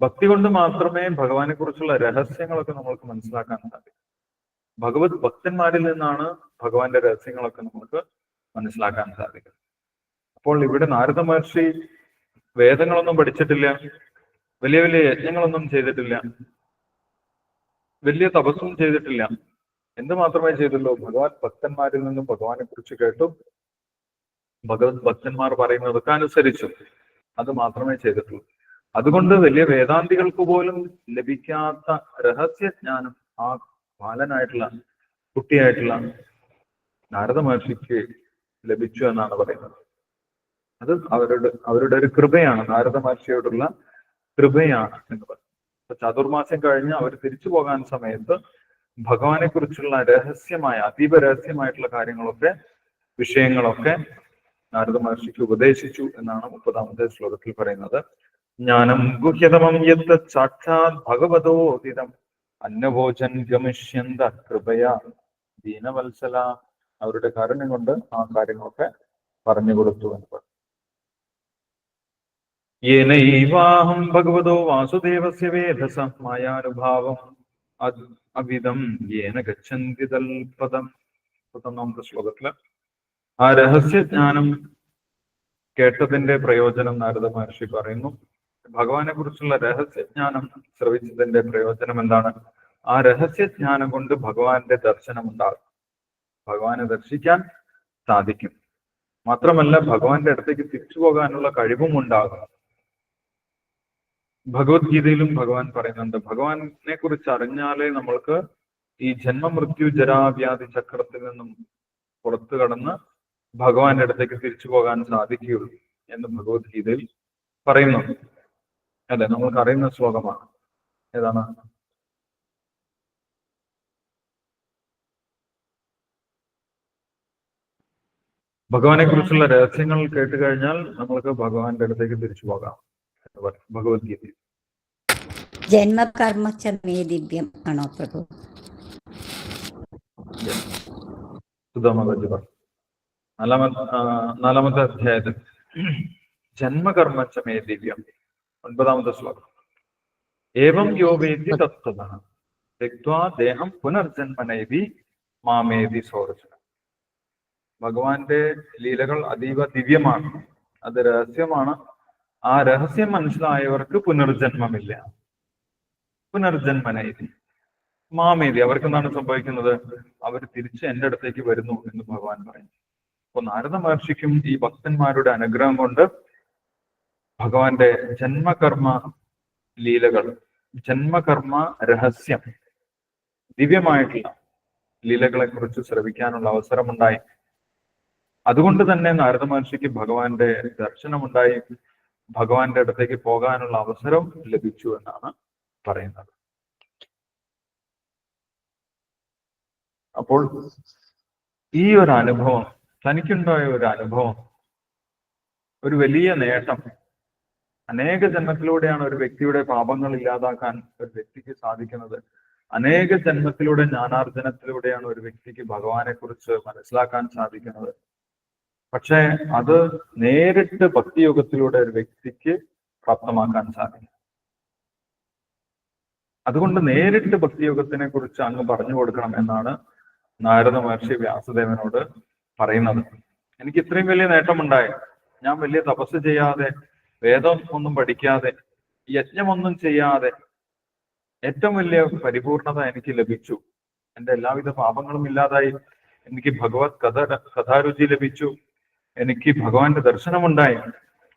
ഭക്തി കൊണ്ട് മാത്രമേ ഭഗവാനെ കുറിച്ചുള്ള രഹസ്യങ്ങളൊക്കെ നമ്മൾക്ക് മനസ്സിലാക്കാൻ സാധിക്കും. ഭഗവത് ഭക്തന്മാരിൽ നിന്നാണ് ഭഗവാന്റെ രഹസ്യങ്ങളൊക്കെ നമുക്ക് മനസ്സിലാക്കാൻ സാധിക്കും. അപ്പോൾ ഇവിടെ നാരദ മഹർഷി വേദങ്ങളൊന്നും പഠിച്ചിട്ടില്ല, വലിയ വലിയ യജ്ഞങ്ങളൊന്നും ചെയ്തിട്ടില്ല, വലിയ തപസ്സും ചെയ്തിട്ടില്ല. എന്ത് മാത്രമേ ചെയ്തുള്ളൂ? ഭഗവാൻ ഭക്തന്മാരിൽ നിന്നും ഭഗവാനെ കുറിച്ച് കേട്ടു, ഭഗവത് ഭക്തന്മാർ പറയുന്നതൊക്കെ അനുസരിച്ചു. അത് മാത്രമേ ചെയ്തിട്ടുള്ളൂ. അതുകൊണ്ട് വലിയ വേദാന്തികൾക്ക് പോലും ലഭിക്കാത്ത രഹസ്യജ്ഞാനം ആ ബാലനായിട്ടുള്ള കുട്ടിയായിട്ടുള്ള നാരദ മഹർഷിക്ക് ലഭിച്ചു എന്നാണ് പറയുന്നത്. അത് അവരുടെ ഒരു കൃപയാണ്, നാരദ മഹർഷിയോടുള്ള കൃപയാണ് എന്ന് പറയുന്നത്. അപ്പൊ ചതുർമാസം കഴിഞ്ഞ് അവർ തിരിച്ചു പോകാൻ സമയത്ത് ഭഗവാനെ കുറിച്ചുള്ള രഹസ്യമായ, അതീവ രഹസ്യമായിട്ടുള്ള കാര്യങ്ങളൊക്കെ, വിഷയങ്ങളൊക്കെ നാരദ മഹർഷിക്ക് ഉപദേശിച്ചു എന്നാണ് 30ാമത്തെ ശ്ലോകത്തിൽ പറയുന്നത്. ജ്ഞാനം ഗുഹ്യതമം യത്ത് സാക്ഷാത് ഭഗവതോദിതം അന്നഭോജൻ ഗമിഷ്യന്ത കൃപയാ ദീനവത്സല. അവരുടെ കാരുണ്യം കൊണ്ട് ആ കാര്യങ്ങളൊക്കെ പറഞ്ഞു കൊടുത്തു എന്ന് പറഞ്ഞു. യേനൈവാഹം ഭഗവതോ വാസുദേവസ്യ വേദസ മായാനുഭാവം അവിധം യേന ഗച്ഛന്തി തൽപദം. 31ാമത്തെ ശ്ലോകത്തില് ആ രഹസ്യജ്ഞാനം കേട്ടതിന്റെ പ്രയോജനം നാരദ മഹർഷി പറയുന്നു. ഭഗവാനെ കുറിച്ചുള്ള രഹസ്യജ്ഞാനം ശ്രവിച്ചതിന്റെ പ്രയോജനം എന്താണ്? ആ രഹസ്യജ്ഞാനം കൊണ്ട് ഭഗവാന്റെ ദർശനം ഉണ്ടാകും, ഭഗവാനെ ദർശിക്കാൻ സാധിക്കും. മാത്രമല്ല ഭഗവാന്റെ അടുത്തേക്ക് തിരിച്ചു പോകാനുള്ള കഴിവും ഉണ്ടാകും. ഭഗവത്ഗീതയിലും ഭഗവാൻ പറയുന്നുണ്ട്, ഭഗവാനെ കുറിച്ച് അറിഞ്ഞാലേ നമ്മൾക്ക് ഈ ജന്മമൃത്യു ജരാവ്യാധി ചക്രത്തിൽ നിന്നും പുറത്തു കടന്ന് ഭഗവാന്റെ അടുത്തേക്ക് തിരിച്ചു പോകാൻ സാധിക്കുകയുള്ളൂ എന്ന് ഭഗവത്ഗീതയിൽ പറയുന്നു. അല്ലെ, നമ്മൾക്ക് അറിയുന്ന ശ്ലോകമാണ്. ഏതാണ്? ഭഗവാനെ കുറിച്ചുള്ള രഹസ്യങ്ങൾ കേട്ട് കഴിഞ്ഞാൽ നമ്മൾക്ക് ഭഗവാന്റെ അടുത്തേക്ക് തിരിച്ചു പോകാം എന്ന് പറയും ഭഗവത്ഗീതയിൽ. ജന്മകർമ്മ ദിവ്യം ആണോ പ്രഭു? സുധാമ നാലാമത്തെ അധ്യായത്തിൽ ജന്മകർമ്മ ദിവ്യം 9ാമത്തെ ശ്ലോകം. ഏവം യോ വേദ്യ തത്വതഃ ത്യക്ത്വാ ദേഹം പുനർജന്മനൈതി മാമേതി സോർജന. ഭഗവാന്റെ ലീലകൾ അതീവ ദിവ്യമാണ്, അത് രഹസ്യമാണ്. ആ രഹസ്യം മനസ്സിലായവർക്ക് പുനർജന്മമില്ല. പുനർജന്മനൈതി മാമേതി. അവർക്ക് എന്താണ് സംഭവിക്കുന്നത്? അവർ തിരിച്ച് എൻ്റെ അടുത്തേക്ക് വരുന്നു എന്ന് ഭഗവാൻ പറയും. അപ്പൊ നാരദ മഹർഷിക്കും ഈ ഭക്തന്മാരുടെ അനുഗ്രഹം കൊണ്ട് ഭഗവാന്റെ ജന്മകർമ്മ ലീലകൾ, ജന്മകർമ്മ രഹസ്യം, ദിവ്യമായിട്ടുള്ള ലീലകളെ കുറിച്ച് ശ്രവിക്കാനുള്ള അവസരമുണ്ടായി. അതുകൊണ്ട് തന്നെ നാരദ മഹർഷിക്ക് ഭഗവാന്റെ ദർശനമുണ്ടായി, ഭഗവാന്റെ അടുത്തേക്ക് പോകാനുള്ള അവസരം ലഭിച്ചു എന്നാണ് പറയുന്നത്. അപ്പോൾ ഈ ഒരു അനുഭവം, തനിക്കുണ്ടായ ഒരു അനുഭവം, ഒരു വലിയ നേട്ടം. അനേക ജന്മത്തിലൂടെയാണ് ഒരു വ്യക്തിയുടെ പാപങ്ങൾ ഇല്ലാതാക്കാൻ ഒരു വ്യക്തിക്ക് സാധിക്കുന്നത്. അനേക ജന്മത്തിലൂടെ, ജ്ഞാനാർജനത്തിലൂടെയാണ് ഒരു വ്യക്തിക്ക് ഭഗവാനെ കുറിച്ച് മനസ്സിലാക്കാൻ സാധിക്കുന്നത്. പക്ഷെ അത് നേരിട്ട് ഭക്തിയോഗത്തിലൂടെ ഒരു വ്യക്തിക്ക് പ്രാപ്തമാക്കാൻ സാധിക്കും. അതുകൊണ്ട് നേരിട്ട് ഭക്തിയോഗത്തിനെ കുറിച്ച് അങ്ങ് പറഞ്ഞു കൊടുക്കണം എന്നാണ് നാരദ മഹർഷി വ്യാസദേവനോട് പറയുന്നത്. എനിക്ക് ഇത്രയും വലിയ നേട്ടമുണ്ടായി, ഞാൻ വലിയ തപസ് ചെയ്യാതെ, വേദം ഒന്നും പഠിക്കാതെ, യജ്ഞമൊന്നും ചെയ്യാതെ ഏറ്റവും വലിയ പരിപൂർണത എനിക്ക് ലഭിച്ചു. എൻ്റെ എല്ലാവിധ പാപങ്ങളും ഇല്ലാതായി. എനിക്ക് ഭഗവത് കഥാരുചി ലഭിച്ചു. എനിക്ക് ഭഗവാന്റെ ദർശനമുണ്ടായി.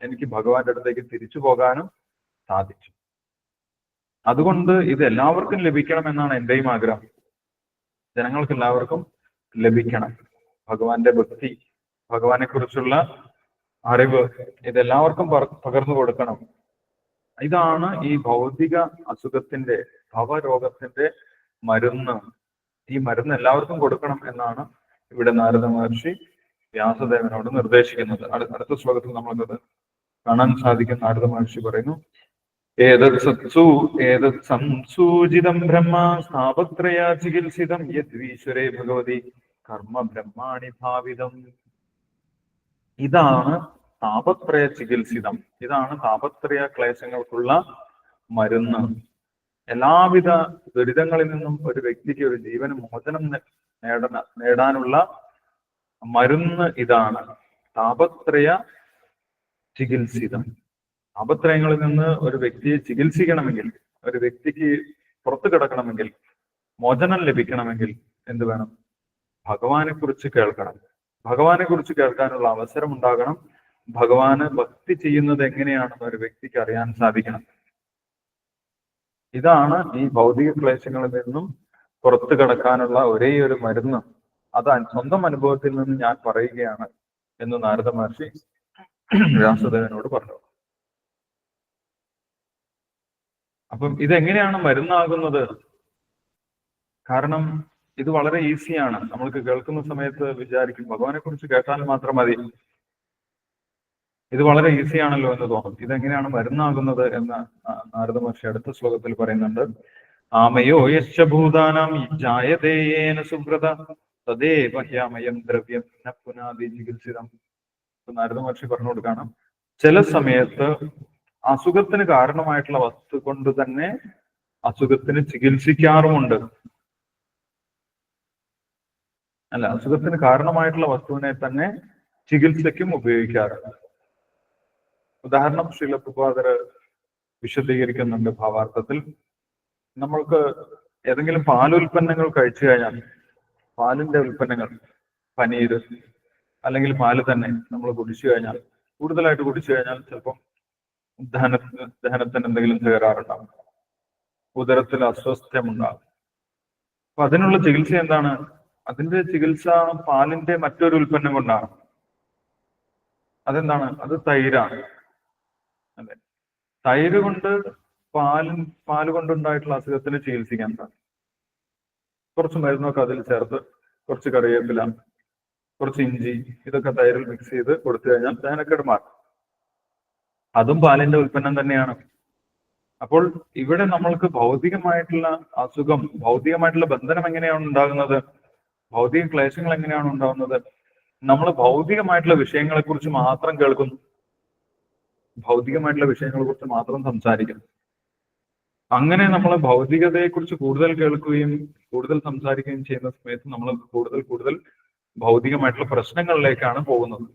എനിക്ക് ഭഗവാന്റെ അടുത്തേക്ക് തിരിച്ചു പോകാനും സാധിച്ചു. അതുകൊണ്ട് ഇത് എല്ലാവർക്കും ലഭിക്കണം എന്നാണ് എന്റെയും ആഗ്രഹം. ജനങ്ങൾക്ക് എല്ലാവർക്കും ലഭിക്കണം. ഭഗവാന്റെ ഭക്തി, ഭഗവാനെ കുറിച്ചുള്ള അറിവ് ഇതെല്ലാവർക്കും പകർന്നു കൊടുക്കണം. ഇതാണ് ഈ ഭൗതിക അസുഖത്തിന്റെ, ഭവരോഗത്തിന്റെ മരുന്ന്. ഈ മരുന്ന് എല്ലാവർക്കും കൊടുക്കണം എന്നാണ് ഇവിടെ നാരദ മഹർഷി വ്യാസദേവനോട് നിർദ്ദേശിക്കുന്നത്. അടുത്ത ശ്ലോകത്തിൽ നമ്മൾക്കത് കാണാൻ സാധിക്കും. നാരദ മഹർഷി പറയുന്നു, ഏതത് സംസൂചിതം ബ്രഹ്മ സ്ഥാപത്രയ ചികിത്സിതം യദ്വീശ്വരേ ഭഗവതി കർമ്മ ബ്രഹ്മാണി ഭാവിതം. ഇതാണ് താപത്രയ ചികിത്സിതം. ഇതാണ് താപത്രയ ക്ലേശങ്ങൾക്കുള്ള മരുന്ന്. എല്ലാവിധ ദുരിതങ്ങളിൽ നിന്നും ഒരു വ്യക്തിക്ക്, ഒരു ജീവന് മോചനം നേടാനുള്ള മരുന്ന് ഇതാണ്. താപത്രയ ചികിത്സിതം. താപത്രയങ്ങളിൽ നിന്ന് ഒരു വ്യക്തിയെ ചികിത്സിക്കണമെങ്കിൽ, ഒരു വ്യക്തിക്ക് പുറത്തു കിടക്കണമെങ്കിൽ, മോചനം ലഭിക്കണമെങ്കിൽ എന്ത് വേണം? ഭഗവാനെ കുറിച്ച് കേൾക്കണം. ഭഗവാനെ കുറിച്ച് കേൾക്കാനുള്ള അവസരം ഉണ്ടാകണം. ഭഗവാന് ഭക്തി ചെയ്യുന്നത് എങ്ങനെയാണെന്ന് ഒരു വ്യക്തിക്ക് അറിയാൻ സാധിക്കണം. ഇതാണ് ഈ ഭൗതിക ക്ലേശങ്ങളിൽ നിന്നും പുറത്തു കടക്കാനുള്ള ഒരേ ഒരു മരുന്ന്. അത് സ്വന്തം അനുഭവത്തിൽ നിന്ന് ഞാൻ പറയുകയാണ് എന്ന് നാരദ മഹർഷി വ്യാസദേവനോട് പറഞ്ഞു. അപ്പം ഇതെങ്ങനെയാണ് മരുന്നാകുന്നത്? കാരണം ഇത് വളരെ ഈസിയാണ്. നമ്മൾക്ക് കേൾക്കുന്ന സമയത്ത് വിചാരിക്കും ഭഗവാനെ കുറിച്ച് കേട്ടാൽ മാത്രം മതി, ഇത് വളരെ ഈസിയാണല്ലോ എന്ന് തോന്നും. ഇതെങ്ങനെയാണ് മരുന്നാകുന്നത് എന്ന് നാരദ മഹർഷി അടുത്ത ശ്ലോകത്തിൽ പറയുന്നുണ്ട്. ആമയോ യശ്ച ഭൂതാനാം ജായതേയേന സുബ്രത തദേവ ഹ്യമയം ദ്രവ്യം ന പുനാദി ചികിത്സിതം. നാരദ മഹർഷി പറഞ്ഞു കൊടുക്കാണ്, ചില സമയത്ത് അസുഖത്തിന് കാരണമായിട്ടുള്ള വസ്തു കൊണ്ട് തന്നെ അസുഖത്തിന് ചികിത്സിക്കാറുമുണ്ട്. അല്ല, അസുഖത്തിന് കാരണമായിട്ടുള്ള വസ്തുവിനെ തന്നെ ചികിത്സയ്ക്കും ഉപയോഗിക്കാറുണ്ട്. ഉദാഹരണം ശ്രീല പ്രഭുപാദർ വിശദീകരിക്കുന്നുണ്ട് ഭാവാർത്ഥത്തിൽ. നമ്മൾക്ക് ഏതെങ്കിലും പാലുൽപ്പന്നങ്ങൾ കഴിച്ചു കഴിഞ്ഞാൽ, പാലിന്റെ ഉൽപ്പന്നങ്ങൾ, പനീര് അല്ലെങ്കിൽ പാല് തന്നെ നമ്മൾ കുടിച്ചു കഴിഞ്ഞാൽ, കൂടുതലായിട്ട് കുടിച്ചു കഴിഞ്ഞാൽ ചിലപ്പം ദഹനത്തിന് എന്തെങ്കിലും തകരാറുണ്ടാകും, ഉദരത്തിൽ അസ്വസ്ഥമുണ്ടാകും. അപ്പൊ അതിനുള്ള ചികിത്സ എന്താണ്? അതിന്റെ ചികിത്സ പാലിന്റെ മറ്റൊരു ഉൽപ്പന്നം കൊണ്ടാണ്. അതെന്താണ്? അത് തൈരാണ്. അല്ലെ, തൈര് കൊണ്ട് പാല് കൊണ്ടുണ്ടായിട്ടുള്ള അസുഖത്തിന് ചികിത്സിക്കാൻ സാധിക്കും. കുറച്ച് മരുന്നൊക്കെ അതിൽ ചേർത്ത്, കുറച്ച് കറിവേപ്പില, കുറച്ച് ഇഞ്ചി, ഇതൊക്കെ തൈരിൽ മിക്സ് ചെയ്ത് കൊടുത്തു കഴിഞ്ഞാൽ ദഹനക്കേട് മാറും. അതും പാലിന്റെ ഉൽപ്പന്നം തന്നെയാണ്. അപ്പോൾ ഇവിടെ നമ്മൾക്ക് ഭൗതികമായിട്ടുള്ള അസുഖം, ഭൗതികമായിട്ടുള്ള ബന്ധനം എങ്ങനെയാണ് ഉണ്ടാകുന്നത്, ഭൗതിക ക്ലേശങ്ങൾ എങ്ങനെയാണ് ഉണ്ടാകുന്നത്? നമ്മൾ ഭൗതികമായിട്ടുള്ള വിഷയങ്ങളെ കുറിച്ച് മാത്രം കേൾക്കുന്നു, ഭൗതികമായിട്ടുള്ള വിഷയങ്ങളെ കുറിച്ച് മാത്രം സംസാരിക്കുന്നു. അങ്ങനെ നമ്മൾ ഭൗതികതയെ കുറിച്ച് കൂടുതൽ കേൾക്കുകയും കൂടുതൽ സംസാരിക്കുകയും ചെയ്യുന്ന സമയത്ത് നമ്മൾ കൂടുതൽ ഭൗതികമായിട്ടുള്ള പ്രശ്നങ്ങളിലേക്കാണ് പോകുന്നത്.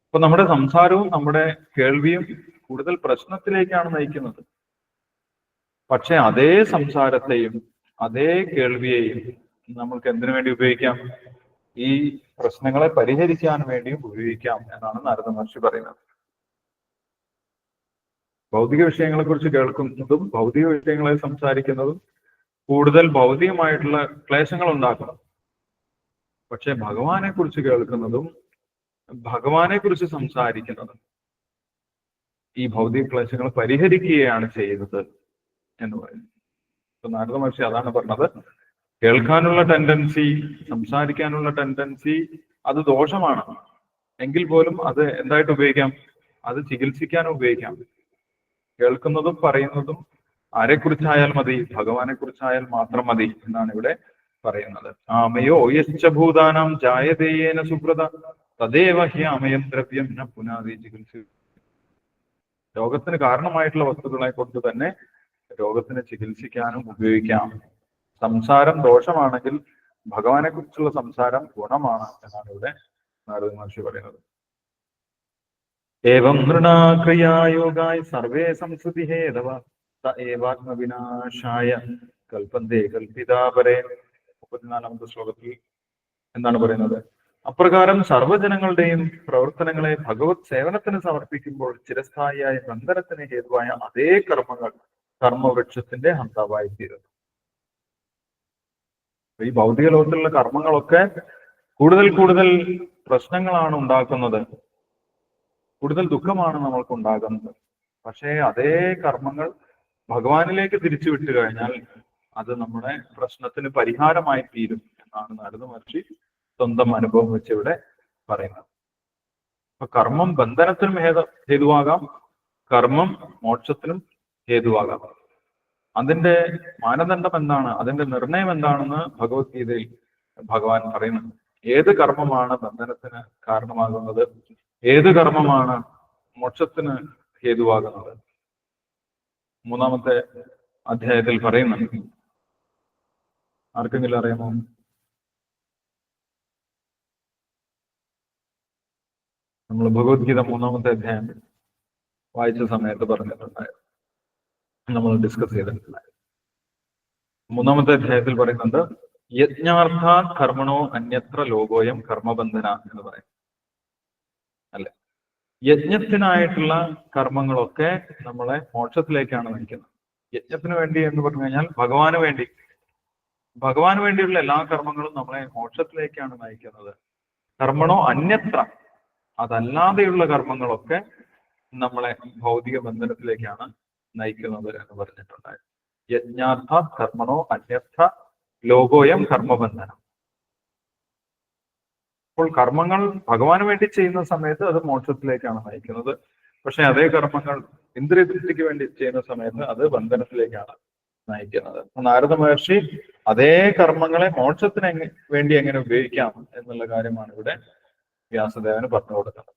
അപ്പൊ നമ്മുടെ സംസാരവും നമ്മുടെ കേൾവിയും കൂടുതൽ പ്രശ്നത്തിലേക്കാണ് നയിക്കുന്നത്. പക്ഷെ അതേ സംസാരത്തെയും അതേ കേൾവിയെയും നമ്മൾക്ക് എന്തിനു വേണ്ടി ഉപയോഗിക്കാം? ഈ പ്രശ്നങ്ങളെ പരിഹരിക്കാൻ വേണ്ടിയും ഉപയോഗിക്കാം എന്നാണ് നാരദ മഹർഷി പറയുന്നത്. ഭൗതിക വിഷയങ്ങളെ കുറിച്ച് കേൾക്കുന്നതും ഭൗതിക വിഷയങ്ങളെ സംസാരിക്കുന്നതും കൂടുതൽ ഭൗതികമായിട്ടുള്ള ക്ലേശങ്ങൾ ഉണ്ടാക്കണം. പക്ഷെ ഭഗവാനെ കുറിച്ച് കേൾക്കുന്നതും ഭഗവാനെ കുറിച്ച് സംസാരിക്കുന്നതും ഈ ഭൗതിക ക്ലേശങ്ങൾ പരിഹരിക്കുകയാണ് ചെയ്യുന്നത് എന്ന് പറയുന്നു. ഇപ്പൊ നാരദ മഹർഷി അതാണ് പറഞ്ഞത്. കേൾക്കാനുള്ള ടെൻഡൻസി, സംസാരിക്കാനുള്ള ടെൻഡൻസി അത് ദോഷമാണ്. എങ്കിൽ പോലും അത് എന്തായിട്ട് ഉപയോഗിക്കാം? അത് ചികിത്സിക്കാനും ഉപയോഗിക്കാം. കേൾക്കുന്നതും പറയുന്നതും ആരെക്കുറിച്ചായാൽ മതി? ഭഗവാനെ കുറിച്ചായാൽ മാത്രം മതി എന്നാണ് ഇവിടെ പറയുന്നത്. ആമയോ യശ്ച ഭൂതാനാം ജായതേയേന സുബ്രത തദേവ ഹി അമയം ദ്രവ്യം ന പുനാതി ചികിത്സ. രോഗത്തിന് കാരണമായിട്ടുള്ള വസ്തുക്കളെ കൊണ്ട് തന്നെ രോഗത്തിന് ചികിത്സിക്കാനും ഉപയോഗിക്കാം. സംസാരം ദോഷമാണെങ്കിൽ ഭഗവാനെ കുറിച്ചുള്ള സംസാരം ഗുണമാണ് എന്നാണ് ഇവിടെ നാരദ മഹർഷി പറയുന്നത്. ഏവം നൃണാക്രിയായോഗായ സർവേ സംസ്കൃതി ഹേതവ ഏവാത്മവിനാശായ കൽപ്പന്തേ കൽപ്പിതാപരേ. 34ാമത്തെ ശ്ലോകത്തിൽ എന്താണ് പറയുന്നത്? അപ്രകാരം സർവ്വജനങ്ങളുടെയും പ്രവർത്തനങ്ങളെ ഭഗവത് സേവനത്തിന് സമർപ്പിക്കുമ്പോൾ ചിരസ്ഥായിയായ ബന്ധനത്തിന് ഹേതുവായ അതേ കർമ്മങ്ങൾ കർമ്മവൃക്ഷത്തിന്റെ ഹന്താവായി തീരുന്നു. ഈ ഭൗതിക ലോകത്തിലുള്ള കർമ്മങ്ങളൊക്കെ കൂടുതൽ കൂടുതൽ പ്രശ്നങ്ങളാണ് ഉണ്ടാക്കുന്നത്, കൂടുതൽ ദുഃഖമാണ് നമ്മൾക്ക് ഉണ്ടാകുന്നത്. പക്ഷേ അതേ കർമ്മങ്ങൾ ഭഗവാനിലേക്ക് തിരിച്ചു വിട്ടു കഴിഞ്ഞാൽ അത് നമ്മുടെ പ്രശ്നത്തിന് പരിഹാരമായി തീരും എന്നാണ് നാരദ മഹർഷി സ്വന്തം അനുഭവം വെച്ച് ഇവിടെ പറയുന്നത്. അപ്പൊ കർമ്മം ബന്ധനത്തിനും ഹേതുവാകാം, കർമ്മം മോക്ഷത്തിനും ഹേതുവാകാം. അതിന്റെ മാനദണ്ഡം എന്താണ്, അതിന്റെ നിർണയം എന്താണെന്ന് ഭഗവത്ഗീതയിൽ ഭഗവാൻ പറയുന്നുണ്ട്. ഏത് കർമ്മമാണ് ബന്ധനത്തിന് കാരണമാകുന്നത്, ഏത് കർമ്മമാണ് മോക്ഷത്തിന് ഹേതുവാകുന്നത്? 3ാമത്തെ അധ്യായത്തിൽ പറയുന്നുണ്ട്. ആർക്കെങ്കിലും അറിയാമോ? നമ്മൾ ഭഗവത്ഗീത 3ാമത്തെ അധ്യായം വായിച്ച സമയത്ത് പറഞ്ഞിട്ടുണ്ടായിരുന്നു, നമ്മൾ ഡിസ്കസ് ചെയ്തിട്ടുണ്ടായിരുന്നു. 3ാമത്തെ അധ്യായത്തിൽ പറയുന്നുണ്ട്, യജ്ഞാർത്ഥ കർമ്മണോ അന്യത്ര ലോകോയം കർമ്മബന്ധന എന്ന് പറയും. അല്ലെ, യജ്ഞത്തിനായിട്ടുള്ള കർമ്മങ്ങളൊക്കെ നമ്മളെ മോക്ഷത്തിലേക്കാണ് നയിക്കുന്നത്. യജ്ഞത്തിന് വേണ്ടി എന്ന് പറഞ്ഞു കഴിഞ്ഞാൽ ഭഗവാന് വേണ്ടിയുള്ള എല്ലാ കർമ്മങ്ങളും നമ്മളെ മോക്ഷത്തിലേക്കാണ് നയിക്കുന്നത്. കർമ്മണോ അന്യത്ര, അതല്ലാതെയുള്ള കർമ്മങ്ങളൊക്കെ നമ്മളെ ഭൗതിക ബന്ധനത്തിലേക്കാണ് നയിക്കുന്നത് എന്ന് പറഞ്ഞിട്ടുണ്ടായിരുന്നു. യജ്ഞാർത്ഥ കർമ്മണോ അന്യത്ര ലോകോയം കർമ്മബന്ധനം. അപ്പോൾ കർമ്മങ്ങൾ ഭഗവാന് വേണ്ടി ചെയ്യുന്ന സമയത്ത് അത് മോക്ഷത്തിലേക്കാണ് നയിക്കുന്നത്. പക്ഷെ അതേ കർമ്മങ്ങൾ ഇന്ദ്രിയതൃപ്തിക്ക് വേണ്ടി ചെയ്യുന്ന സമയത്ത് അത് ബന്ധനത്തിലേക്കാണ് നയിക്കുന്നത്. നാരദ മഹർഷി അതേ കർമ്മങ്ങളെ മോക്ഷത്തിന് വേണ്ടി എങ്ങനെ ഉപയോഗിക്കാം എന്നുള്ള കാര്യമാണ് ഇവിടെ വ്യാസദേവന് പറഞ്ഞു കൊടുക്കുന്നത്.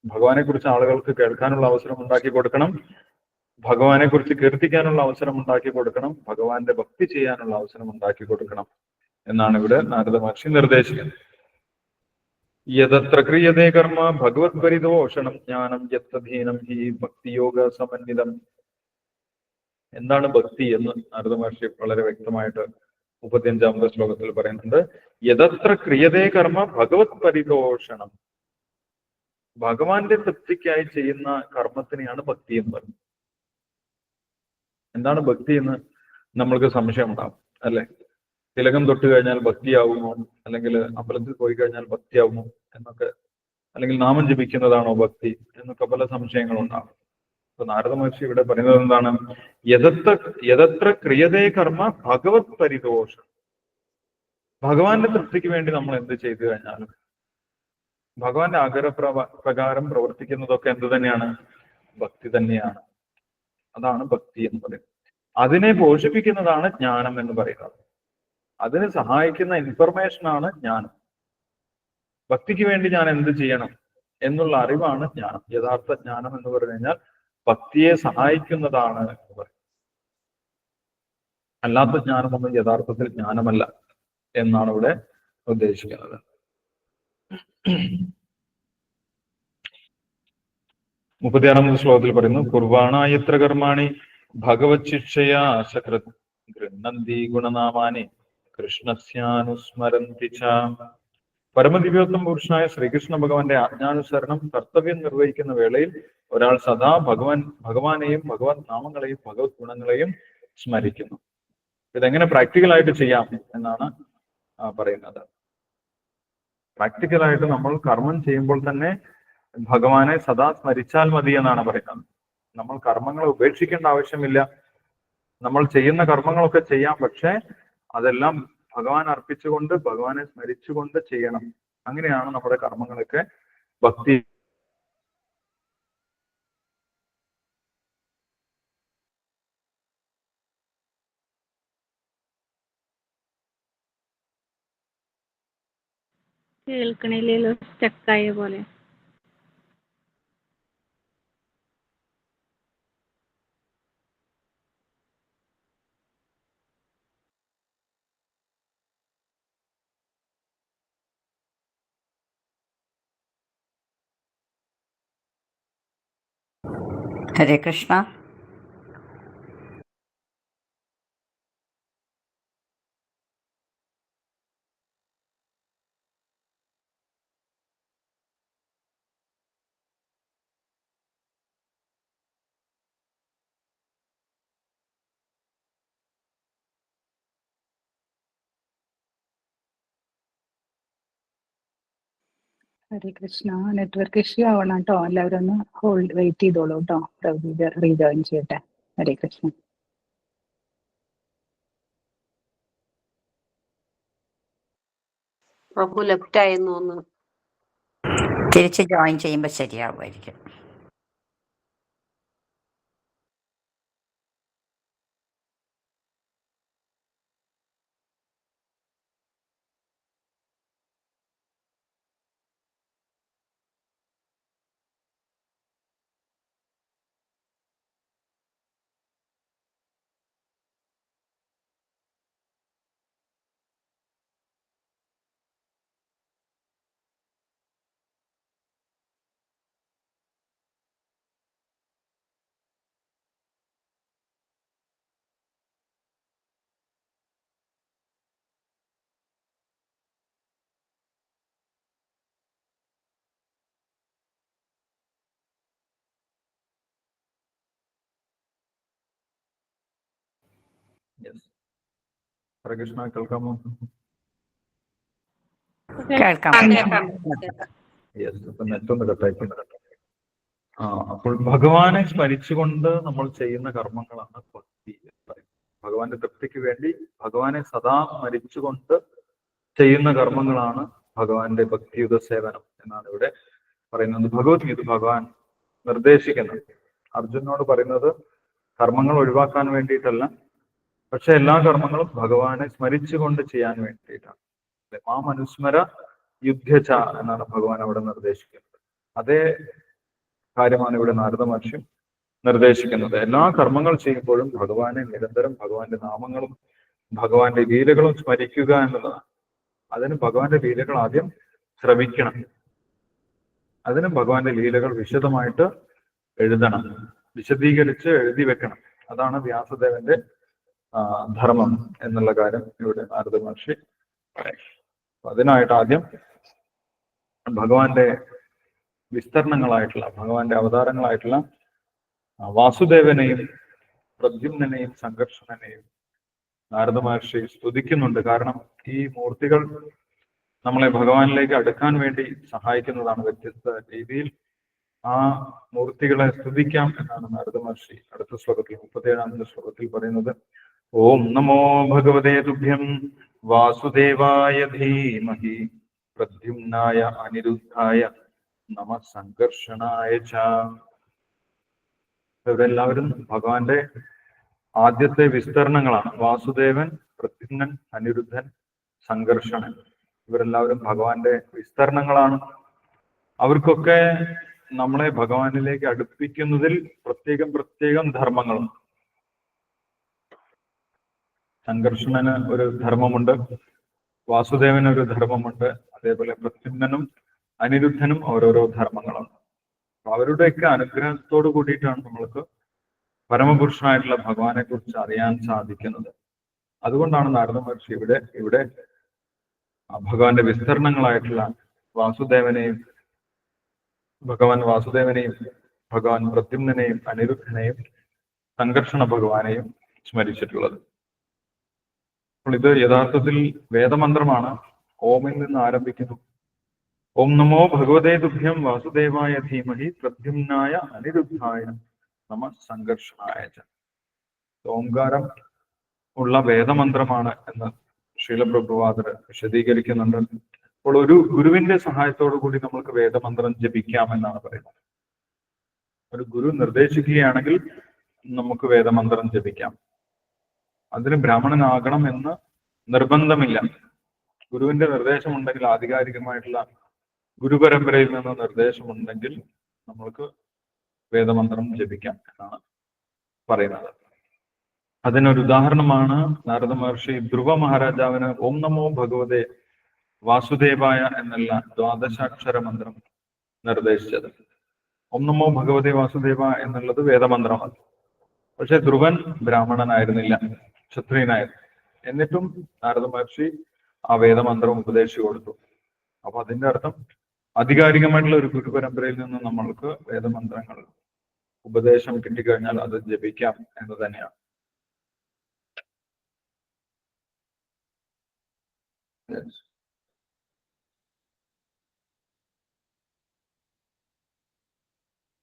ഭഗവാനെ കുറിച്ച് ആളുകൾക്ക് കേൾക്കാനുള്ള അവസരം ഉണ്ടാക്കി കൊടുക്കണം, ഭഗവാനെ കുറിച്ച് കീർത്തിക്കാനുള്ള അവസരം ഉണ്ടാക്കി കൊടുക്കണം, ഭഗവാന്റെ ഭക്തി ചെയ്യാനുള്ള അവസരം ഉണ്ടാക്കി കൊടുക്കണം എന്നാണ് ഇവിടെ നാരദ മഹർഷി നിർദ്ദേശിക്കുന്നത്. യതത്ര ക്രിയതേ കർമ്മ ഭഗവത് പരിതോഷണം ജ്ഞാനം യത്തധീനം ഹി ഭക്തിയോഗ സമന്വിതം. എന്താണ് ഭക്തി എന്ന് നാരദ മഹർഷി വളരെ വ്യക്തമായിട്ട് 35ാമത്തെ ശ്ലോകത്തിൽ പറയുന്നുണ്ട്. യതത്ര ക്രിയതേ കർമ്മ ഭഗവത് പരിതോഷണം. ഭഗവാന്റെ തൃപ്തിക്കായി ചെയ്യുന്ന കർമ്മത്തിനെയാണ് ഭക്തി എന്ന് പറയുന്നത്. എന്താണ് ഭക്തി എന്ന് നമ്മൾക്ക് സംശയം ഉണ്ടാവും, അല്ലെ? തിലകം തൊട്ട് കഴിഞ്ഞാൽ ഭക്തിയാവുമോ, അല്ലെങ്കിൽ അമ്പലത്തിൽ പോയി കഴിഞ്ഞാൽ ഭക്തിയാവുമോ എന്നൊക്കെ, അല്ലെങ്കിൽ നാമം ജപിക്കുന്നതാണോ ഭക്തി എന്നൊക്കെ പല സംശയങ്ങളുണ്ടാവും. അപ്പൊ നാരദ മഹർഷി ഇവിടെ പറയുന്നത് എന്താണ്? യതത്ര ക്രിയതേ കർമ്മ ഭഗവത് പരിതോഷം. ഭഗവാന്റെ തൃപ്തിക്ക് വേണ്ടി നമ്മൾ എന്ത് ചെയ്തു കഴിഞ്ഞാലും ഭഗവാന്റെ ആഗ്രഹപ്രകാരം പ്രവർത്തിക്കുന്നതൊക്കെ എന്ത് തന്നെയാണ്? ഭക്തി തന്നെയാണ്. അതാണ് ഭക്തി എന്ന് പറയുന്നത്. അതിനെ പോഷിപ്പിക്കുന്നതാണ് ജ്ഞാനം എന്ന് പറയുന്നത്. അതിന് സഹായിക്കുന്ന ഇൻഫർമേഷനാണ് ജ്ഞാനം. ഭക്തിക്ക് വേണ്ടി ഞാൻ എന്ത് ചെയ്യണം എന്നുള്ള അറിവാണ് ജ്ഞാനം. യഥാർത്ഥ ജ്ഞാനം എന്ന് പറഞ്ഞു കഴിഞ്ഞാൽ ഭക്തിയെ സഹായിക്കുന്നതാണ് എന്ന് പറയും. അല്ലാത്ത ജ്ഞാനമൊന്നും യഥാർത്ഥത്തിൽ ജ്ഞാനമല്ല എന്നാണ് ഇവിടെ ഉദ്ദേശിക്കുന്നത്. 36ാമത്തെ ശ്ലോകത്തിൽ പറയുന്നു, കുർവാണായത്ര കർമാണി ഭഗവത് ശിക്ഷയാ സകൃത് ഗൃഹ്ണന്തി ഗുണനാമാനി കൃഷ്ണസ്യാനുസ്മരന്തി ച. പരമദിവ്യോത്തമ പുരുഷനായ ശ്രീകൃഷ്ണ ഭഗവാന്റെ ആജ്ഞാനുസരണം കർത്തവ്യം നിർവഹിക്കുന്ന വേളയിൽ ഒരാൾ സദാ ഭഗവാനെയും ഭഗവത് നാമങ്ങളെയും ഭഗവത് ഗുണങ്ങളെയും സ്മരിക്കുന്നു. ഇതെങ്ങനെ പ്രാക്ടിക്കലായിട്ട് ചെയ്യാം എന്നാണ് പറയുന്നത്. പ്രാക്ടിക്കലായിട്ട് നമ്മൾ കർമ്മം ചെയ്യുമ്പോൾ തന്നെ ഭഗവാനെ സദാ സ്മരിച്ചാൽ മതി എന്നാണ് പറയുന്നത്. നമ്മൾ കർമ്മങ്ങളെ ഉപേക്ഷിക്കേണ്ട ആവശ്യമില്ല. നമ്മൾ ചെയ്യുന്ന കർമ്മങ്ങളൊക്കെ ചെയ്യാം, പക്ഷെ അതെല്ലാം ഭഗവാൻ അർപ്പിച്ചുകൊണ്ട് ഭഗവാനെ സ്മരിച്ചുകൊണ്ട് ചെയ്യണം. അങ്ങനെയാണ് നമ്മുടെ കർമ്മങ്ങളൊക്കെ ഭക്തി. കേൾക്കണില്ലല്ലോ, സ്റ്റക്കായ പോലെ. ഹരേ കൃഷ്ണ. ഹരേ കൃഷ്ണ. നെറ്റ്വർക്ക് ഇഷ്യൂ ആവണം കേട്ടോ. എല്ലാവരും ഒന്ന് വെയിറ്റ് ചെയ്തോളൂ കേട്ടോ. പ്രഭു റീജോയിൻ ചെയ്യട്ടെ. ഹരേ കൃഷ്ണ. പ്രഭു ലെഫ്റ്റ് ആയെന്ന് തോന്നുന്നു. തിരിച്ച് ജോയിൻ ചെയ്യുമ്പോൾ ശരിയാവുമായിരിക്കും. ഹരേ കൃഷ്ണ. കേൾക്കാമോ? കേൾക്കാം. നെറ്റൊന്ന് കട്ടായിട്ടുണ്ട്. അപ്പോൾ ഭഗവാനെ സ്മരിച്ചുകൊണ്ട് നമ്മൾ ചെയ്യുന്ന കർമ്മങ്ങളാണ് ഭക്തി എന്ന് പറയുന്നത്. ഭഗവാന്റെ തൃപ്തിക്ക് വേണ്ടി ഭഗവാനെ സദാ സ്മരിച്ചുകൊണ്ട് ചെയ്യുന്ന കർമ്മങ്ങളാണ് ഭഗവാന്റെ ഭക്തിയുത സേവനം എന്നാണ് ഇവിടെ പറയുന്നത്. ഭഗവത്ഗീത ഭഗവാൻ നിർദ്ദേശിക്കുന്നത്, അർജുനോട് പറയുന്നത് കർമ്മങ്ങൾ ഒഴിവാക്കാൻ വേണ്ടിയിട്ടല്ല, പക്ഷെ എല്ലാ കർമ്മങ്ങളും ഭഗവാനെ സ്മരിച്ചുകൊണ്ട് ചെയ്യാൻ വേണ്ടിയിട്ടാണ്. മാം അനുസ്മര യുദ്ധച എന്നാണ് ഭഗവാൻ അവിടെ നിർദ്ദേശിക്കുന്നത്. അതേ കാര്യമാണ് ഇവിടെ നാരദ മഹർഷി നിർദ്ദേശിക്കുന്നത്. എല്ലാ കർമ്മങ്ങൾ ചെയ്യുമ്പോഴും ഭഗവാനെ നിരന്തരം ഭഗവാന്റെ നാമങ്ങളും ഭഗവാന്റെ ലീലകളും സ്മരിക്കുക എന്നുള്ളതാണ്. അതിന് ഭഗവാന്റെ ലീലകൾ ആദ്യം ശ്രവിക്കണം. അതിന് ഭഗവാന്റെ ലീലകൾ വിശദമായിട്ട് എഴുതണം, വിശദീകരിച്ച് എഴുതി വെക്കണം. അതാണ് വ്യാസദേവന്റെ ധർമ്മം എന്നുള്ള കാര്യം ഇവിടെ നാരദ മഹർഷി പറയും. അതിനായിട്ട് ആദ്യം ഭഗവാന്റെ വിസ്തരണങ്ങളായിട്ടുള്ള ഭഗവാന്റെ അവതാരങ്ങളായിട്ടുള്ള വാസുദേവനെയും പ്രദ്യുമ്നെയും സംഘർഷണനെയും നാരദ മഹർഷി സ്തുതിക്കുന്നുണ്ട്. കാരണം ഈ മൂർത്തികൾ നമ്മളെ ഭഗവാനിലേക്ക് അടുക്കാൻ വേണ്ടി സഹായിക്കുന്നതാണ്. വ്യത്യസ്ത രീതിയിൽ ആ മൂർത്തികളെ സ്തുതിക്കാം എന്നാണ് നാരദ മഹർഷി അടുത്ത ശ്ലോകത്തിൽ 37ാമത്തെ ശ്ലോകത്തിൽ പറയുന്നത്. ഓം നമോ ഭഗവതേ തുഭ്യം വാസുദേവായ ധീമഹി പ്രദ്യുമ്നായ അനിരുദ്ധായ നമ സംഘർഷണായ ച. ഇവരെല്ലാവരും ഭഗവാന്റെ ആദ്യത്തെ വിസ്തരണങ്ങളാണ്. വാസുദേവൻ, പ്രദ്യുമ്നൻ, അനിരുദ്ധൻ, സംഘർഷണൻ, ഇവരെല്ലാവരും ഭഗവാന്റെ വിസ്തരണങ്ങളാണ്. അവർക്കൊക്കെ നമ്മളെ ഭഗവാനിലേക്ക് അടുപ്പിക്കുന്നതിൽ പ്രത്യേകം ധർമ്മങ്ങളുണ്ട്. സംഘർഷണന് ഒരു ധർമ്മമുണ്ട്, വാസുദേവന് ഒരു ധർമ്മമുണ്ട്, അതേപോലെ പ്രദ്യുമ്നനും അനിരുദ്ധനും ഓരോരോ ധർമ്മങ്ങളുണ്ട്. അവരുടെയൊക്കെ അനുഗ്രഹത്തോടു കൂടിയിട്ടാണ് നമ്മൾക്ക് പരമപുരുഷനായിട്ടുള്ള ഭഗവാനെ കുറിച്ച് അറിയാൻ സാധിക്കുന്നത്. അതുകൊണ്ടാണ് നാരദ മഹർഷി ഇവിടെ ഭഗവാന്റെ വിസ്തരണങ്ങളായിട്ടുള്ള ഭഗവാൻ വാസുദേവനെയും ഭഗവാൻ പ്രദ്യുമ്നെയും അനിരുദ്ധനെയും സംഘർഷണ ഭഗവാനെയും സ്മരിച്ചിട്ടുള്ളത്. അപ്പോൾ ഇത് യഥാർത്ഥത്തിൽ വേദമന്ത്രമാണ്. ഓമിൽ നിന്ന് ആരംഭിക്കുന്നു. ഓം നമോ ഭഗവതേ തുഭ്യം വാസുദേവായ ധീമഹി പ്രദ്യുമ്നായ അനിരുദ്ധായ നമ സംഘർഷണായ. ഓംകാരം ഉള്ള വേദമന്ത്രമാണ് എന്ന് ശ്രീലപ്രഭുപാദർ വിശദീകരിക്കുന്നുണ്ട്. അപ്പോൾ ഒരു ഗുരുവിന്റെ സഹായത്തോടു കൂടി നമുക്ക് വേദമന്ത്രം ജപിക്കാമെന്നാണ് പറയുന്നത്. ഒരു ഗുരു നിർദ്ദേശിക്കുകയാണെങ്കിൽ നമുക്ക് വേദമന്ത്രം ജപിക്കാം. അതിന് ബ്രാഹ്മണനാകണം എന്ന് നിർബന്ധമില്ല. ഗുരുവിന്റെ നിർദ്ദേശമുണ്ടെങ്കിൽ, ആധികാരികമായിട്ടുള്ള ഗുരുപരമ്പരയിൽ നിന്ന് നിർദ്ദേശമുണ്ടെങ്കിൽ നമ്മൾക്ക് വേദമന്ത്രം ജപിക്കാം എന്നാണ് പറയുന്നത്. അതിനൊരു ഉദാഹരണമാണ് നാരദ മഹർഷി ധ്രുവ മഹാരാജാവിന് ഓം നമോ ഭഗവതേ വാസുദേവായ എന്നുള്ള ദ്വാദശാക്ഷര മന്ത്രം നിർദ്ദേശിച്ചത്. ഓം നമോ ഭഗവതേ വാസുദേവ എന്നുള്ളത് വേദമന്ത്രമാണ്. പക്ഷെ ധ്രുവൻ ബ്രാഹ്മണനായിരുന്നില്ല, ക്ഷത്രിയനായിരുന്നു. എന്നിട്ടും നാരദ മഹർഷി ആ വേദമന്ത്രം ഉപദേശിച്ചു കൊടുത്തു. അപ്പൊ അതിന്റെ അർത്ഥം ആധികാരികമായിട്ടുള്ള ഒരു ഗുരുപരമ്പരയിൽ നിന്ന് നമ്മൾക്ക് വേദമന്ത്രങ്ങൾ ഉപദേശം കിട്ടിക്കഴിഞ്ഞാൽ അത് ജപിക്കാം എന്ന് തന്നെയാണ്.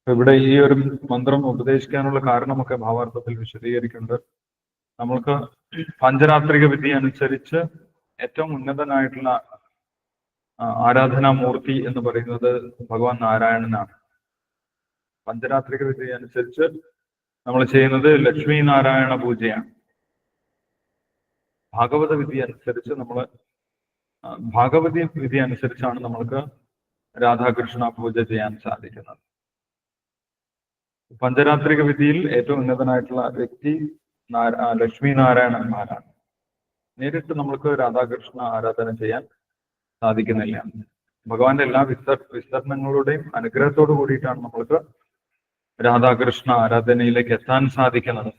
ഇവിടെ ഈ ഒരു മന്ത്രം ഉപദേശിക്കാനുള്ള കാരണമൊക്കെ ഭാവാർത്ഥത്തിൽ വിശദീകരിക്കുന്നുണ്ട്. നമ്മൾക്ക് പഞ്ചരാത്രിക വിധി അനുസരിച്ച് ഏറ്റവും ഉന്നതനായിട്ടുള്ള ആരാധനാമൂർത്തി എന്ന് പറയുന്നത് ഭഗവാൻ നാരായണനാണ്. പഞ്ചരാത്രിക വിധി അനുസരിച്ച് നമ്മൾ ചെയ്യുന്നത് ലക്ഷ്മി നാരായണ പൂജയാണ്. ഭാഗവത വിധി അനുസരിച്ച് ഭാഗവതി വിധി അനുസരിച്ചാണ് നമ്മൾക്ക് രാധാകൃഷ്ണ പൂജ ചെയ്യാൻ സാധിക്കുന്നത്. പഞ്ചരാത്രിക വിധിയിൽ ഏറ്റവും ഉന്നതനായിട്ടുള്ള വ്യക്തി ലക്ഷ്മി നാരായണന്മാരാണ്. നേരിട്ട് നമ്മൾക്ക് രാധാകൃഷ്ണ ആരാധന ചെയ്യാൻ സാധിക്കുന്നില്ല. ഭഗവാന്റെ എല്ലാ വിസ്തരണങ്ങളുടെയും അനുഗ്രഹത്തോടു കൂടിയിട്ടാണ് നമ്മൾക്ക് രാധാകൃഷ്ണ ആരാധനയിലേക്ക് എത്താൻ സാധിക്കുന്നത്.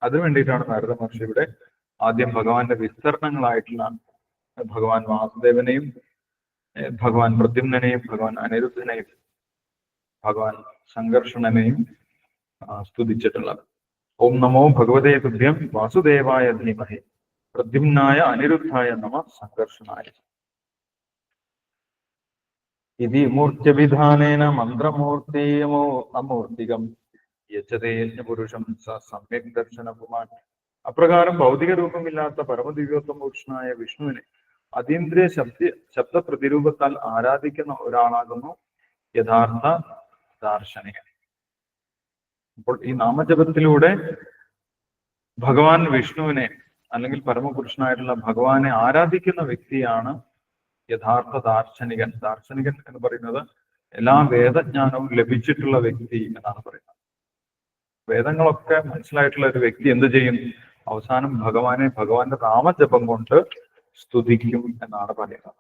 അതിനു വേണ്ടിയിട്ടാണ് നാരദ മഹർഷി ഇവിടെ ആദ്യം ഭഗവാന്റെ വിസ്തരണങ്ങളായിട്ടുള്ള ഭഗവാൻ വാസുദേവനെയും ഭഗവാൻ പ്രദ്യുമ്നെയും ഭഗവാൻ അനിരുദ്ധനെയും ഭഗവാൻ സംഘർഷണനെയും സ്തുതിച്ചിട്ടുള്ളത്. ഓം നമോ ഭഗവതേ തുഭ്യം വാസുദേവായ ധീമഹി പ്രദ്യുമ്നായ അനിരുദ്ധായ നമ സംഘർഷണായ. ഇതി മൂർത്യവിധാനേന മന്ത്രമൂർത്തിയമോ അമൂർത്തികം യജതേ പുരുഷം സമ്യക് ദർശന പുമാൻ. അപ്രകാരം ഭൗതിക രൂപമില്ലാത്ത പരമദിവ്യോത്തമോക്ഷനായ വിഷ്ണുവിനെ അതീന്ദ്രിയ ശബ്ദ പ്രതിരൂപത്താൽ ആരാധിക്കുന്ന ഒരാളാകുന്നു യഥാർത്ഥ ദാർശനികൻ. അപ്പോൾ ഈ നാമജപത്തിലൂടെ ഭഗവാൻ വിഷ്ണുവിനെ അല്ലെങ്കിൽ പരമപുരുഷനായിട്ടുള്ള ഭഗവാനെ ആരാധിക്കുന്ന വ്യക്തിയാണ് യഥാർത്ഥ ദാർശനികൻ. ദാർശനികൻ എന്ന് പറയുന്നത് എല്ലാ വേദജ്ഞാനവും ലഭിച്ചിട്ടുള്ള വ്യക്തി എന്നാണ് പറയുന്നത്. വേദങ്ങളൊക്കെ മനസ്സിലായിട്ടുള്ള ഒരു വ്യക്തി എന്ത് ചെയ്യും? അവസാനം ഭഗവാന്റെ നാമജപം കൊണ്ട് സ്തുതിക്കും എന്നാണ് പറയുന്നത്.